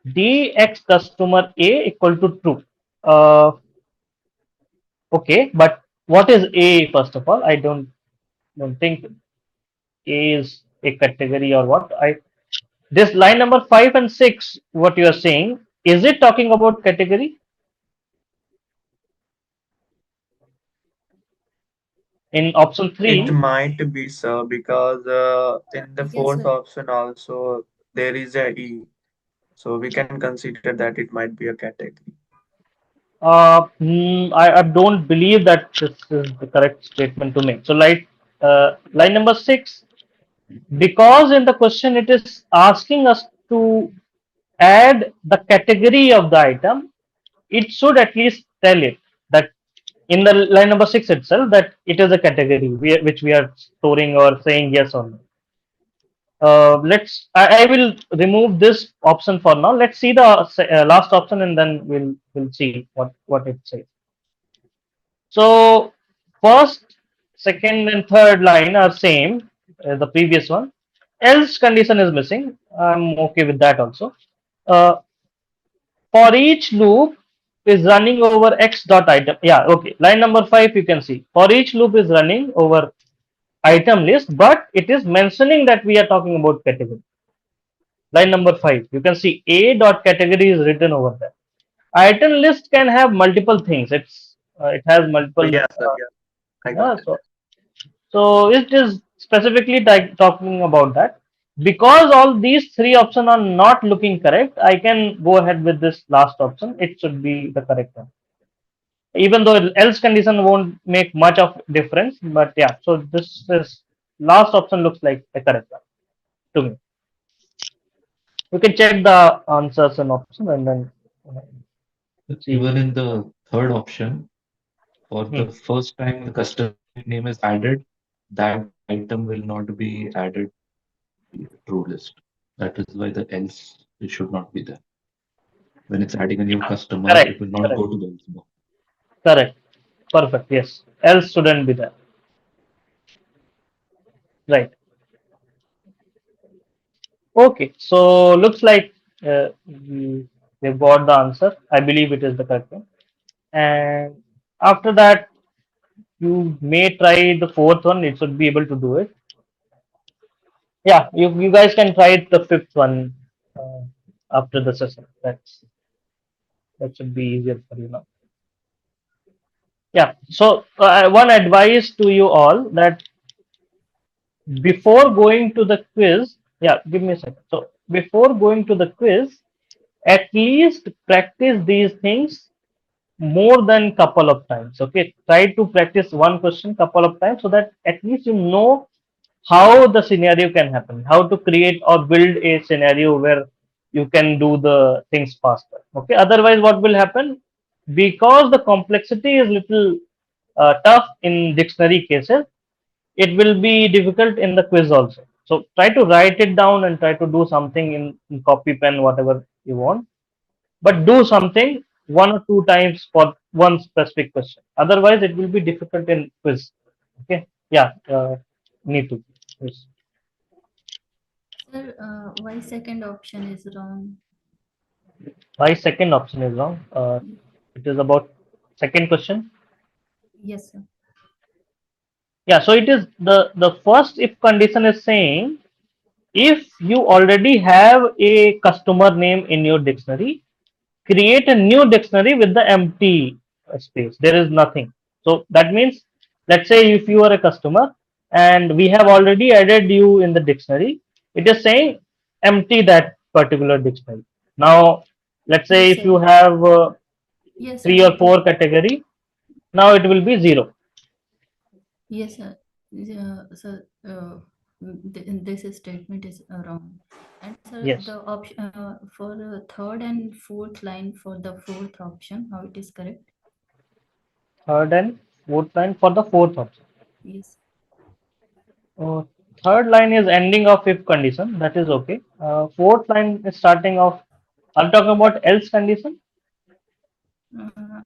dx customer A equal to true. Okay, but what is A first of all? I don't think A is a category or what. I This line number 5 and 6, what you are saying, is it talking about category? In option It 3, might be, sir, because in the Yes, fourth sir. option also there is a E. So we can consider that it might be a category. I don't believe that this is the correct statement to make. So, like line number 6, because in the question it is asking us to add the category of the item, it should at least tell it that in the line number 6 itself that it is a category which we are storing or saying yes or no. I will remove this option for now. Let's see the last option and then we'll see what it says. So first, second, and third line are same as the previous one. Else condition is missing. I'm okay with that also. Uh, for each loop is running over x dot item. Yeah, okay. Line number 5 you can see. For each loop is running over item list, but it is mentioning that we are talking about category. Line number 5, you can see a dot category is written over there. Item list can have multiple things. It has multiple. Yeah, sir. Yeah, I got Yeah, it. so it is specifically talking about that. Because all these three options are not looking correct, I can go ahead with this last option. It should be the correct one. Even though else condition won't make much of difference, but yeah. So this is last option looks like the correct one to me. You can check the answers and option and then uh, see. Even in the third option, for Hmm. the first time the customer name is added, that item will not be added to the true list. That is why the else it should not be there. When it's adding a new customer, Correct, it will not correct, go to the else box. correct. Perfect. Yes. Else shouldn't be there. Right. Okay. So looks like we've got the answer. I believe it is the correct one. And after that, you may try the fourth one. It should be able to do it. Yeah, you guys can try the fifth one uh, after the session. That should be easier for you now. Yeah. So one advice to you all that before going to the quiz, yeah, give me a second. So before going to the quiz, at least practice these things more than couple of times. Okay, try to practice one question couple of times so that at least you know how the scenario can happen, how to create or build a scenario where you can do the things faster. Okay, otherwise what will happen, because the complexity is little tough in dictionary cases, it will be difficult in the quiz also. So try to write it down and try to do something in copy pen, whatever you want, but do something one or two times for one specific question. Otherwise, it will be difficult in quiz. Okay. Yeah. Need to. Yes. Sir, why second option is wrong? My second option is wrong. It is about second question. Yes, sir. Yeah. So it is the first if condition is saying if you already have a customer name in your dictionary, create a new dictionary with the empty space. There is nothing. So that means, let's say if you are a customer and we have already added you in the dictionary, it is saying empty that particular dictionary. Now, let's say Yes, if you sir. have Yes, three sir. or four category, now it will be zero. Yes, sir. Sir, this statement is wrong. And sir, Yes. the option for the third and fourth line for the fourth option, how it is correct? Third and fourth line for the fourth option. Yes. Uh, Third line is ending of if condition. That is okay. Fourth line is starting of. I'm talking about else condition. Uh,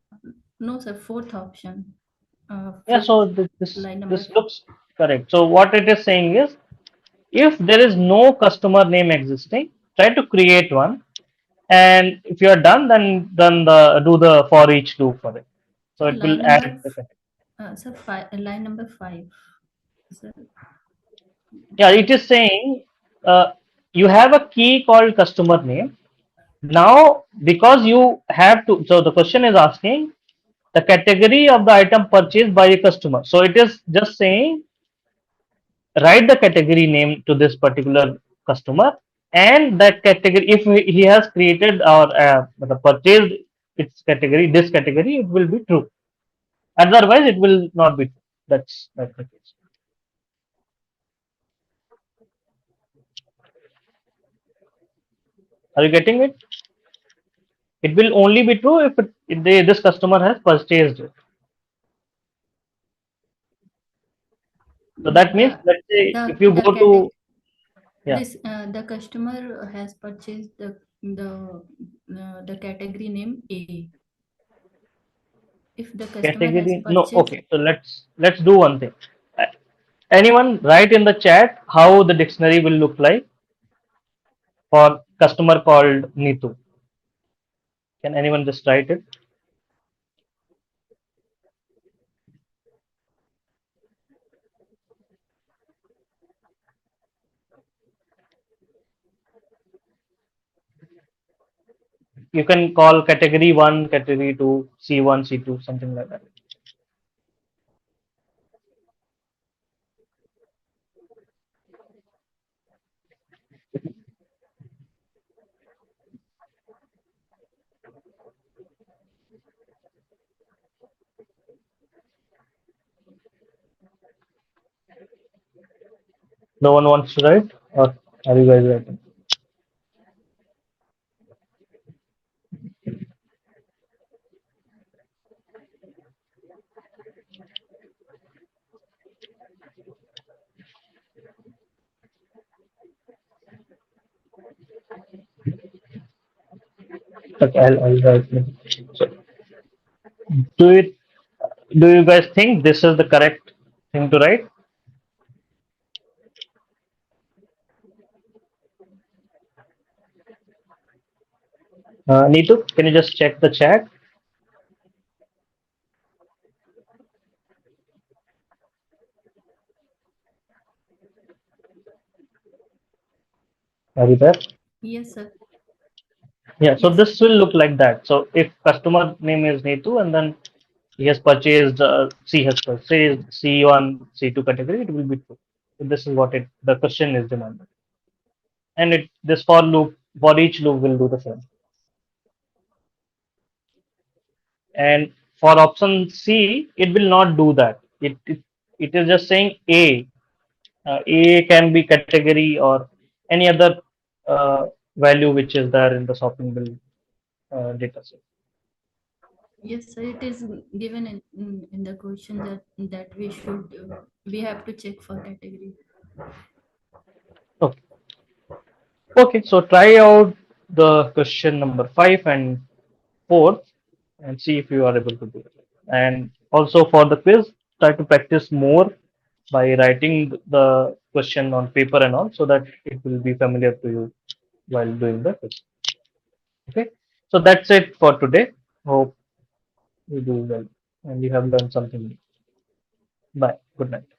no, sir. Fourth option. Yeah, Fifth so line number. this looks correct. So what it is saying is, if there is no customer name existing, try to create one, and if you are done, then the do the for each loop for it. So Sir, it will line add number. the correct. Sir, line number 5. Sir, Yeah, it correct. is saying you have a key called customer name. Now, because you have to, so the question is asking the category of the item purchased by a customer. So it is just saying write the category name to this particular customer, and that category if he has created or purchased its category, this category, it will be true, otherwise it will not be true. That's the case. Are you getting it? It will only be true if this customer has purchased it. So that means, The let's say the if you the go to, category. yeah, This the customer has purchased the category name A. If the customer has category, no, purchased, okay, so let's do one thing. Uh, Anyone write in the chat how the dictionary will look like for customer called Neetu? Can anyone just write it? You can call category 1, category 2, C1, C2, something like that. No one wants to write, or are you guys writing? Okay, I'll write. So, do it. Do you guys think this is the correct thing to write? Neetu, can you just check the chat? Are you there? Yes, sir. Yeah. So Yes. this will look like that. So if customer name is Neetu and then he has purchased C has purchased C1, C2 category, it will be true. So this is what it the question is demanded, and it this for each loop will do the same. And for option C, it will not do that. It is just saying A. A can be category or any other value which is there in the shopping bill data set. Yes, sir. It is given in the question that we have to check for category. Okay. Okay. So try out the question number 5 and 4 and see if you are able to do it. And also for the quiz, try to practice more by writing the question on paper and all so that it will be familiar to you while doing the quiz. Okay. So that's it for today. Hope you do well and you have learned something new. Bye. Good night.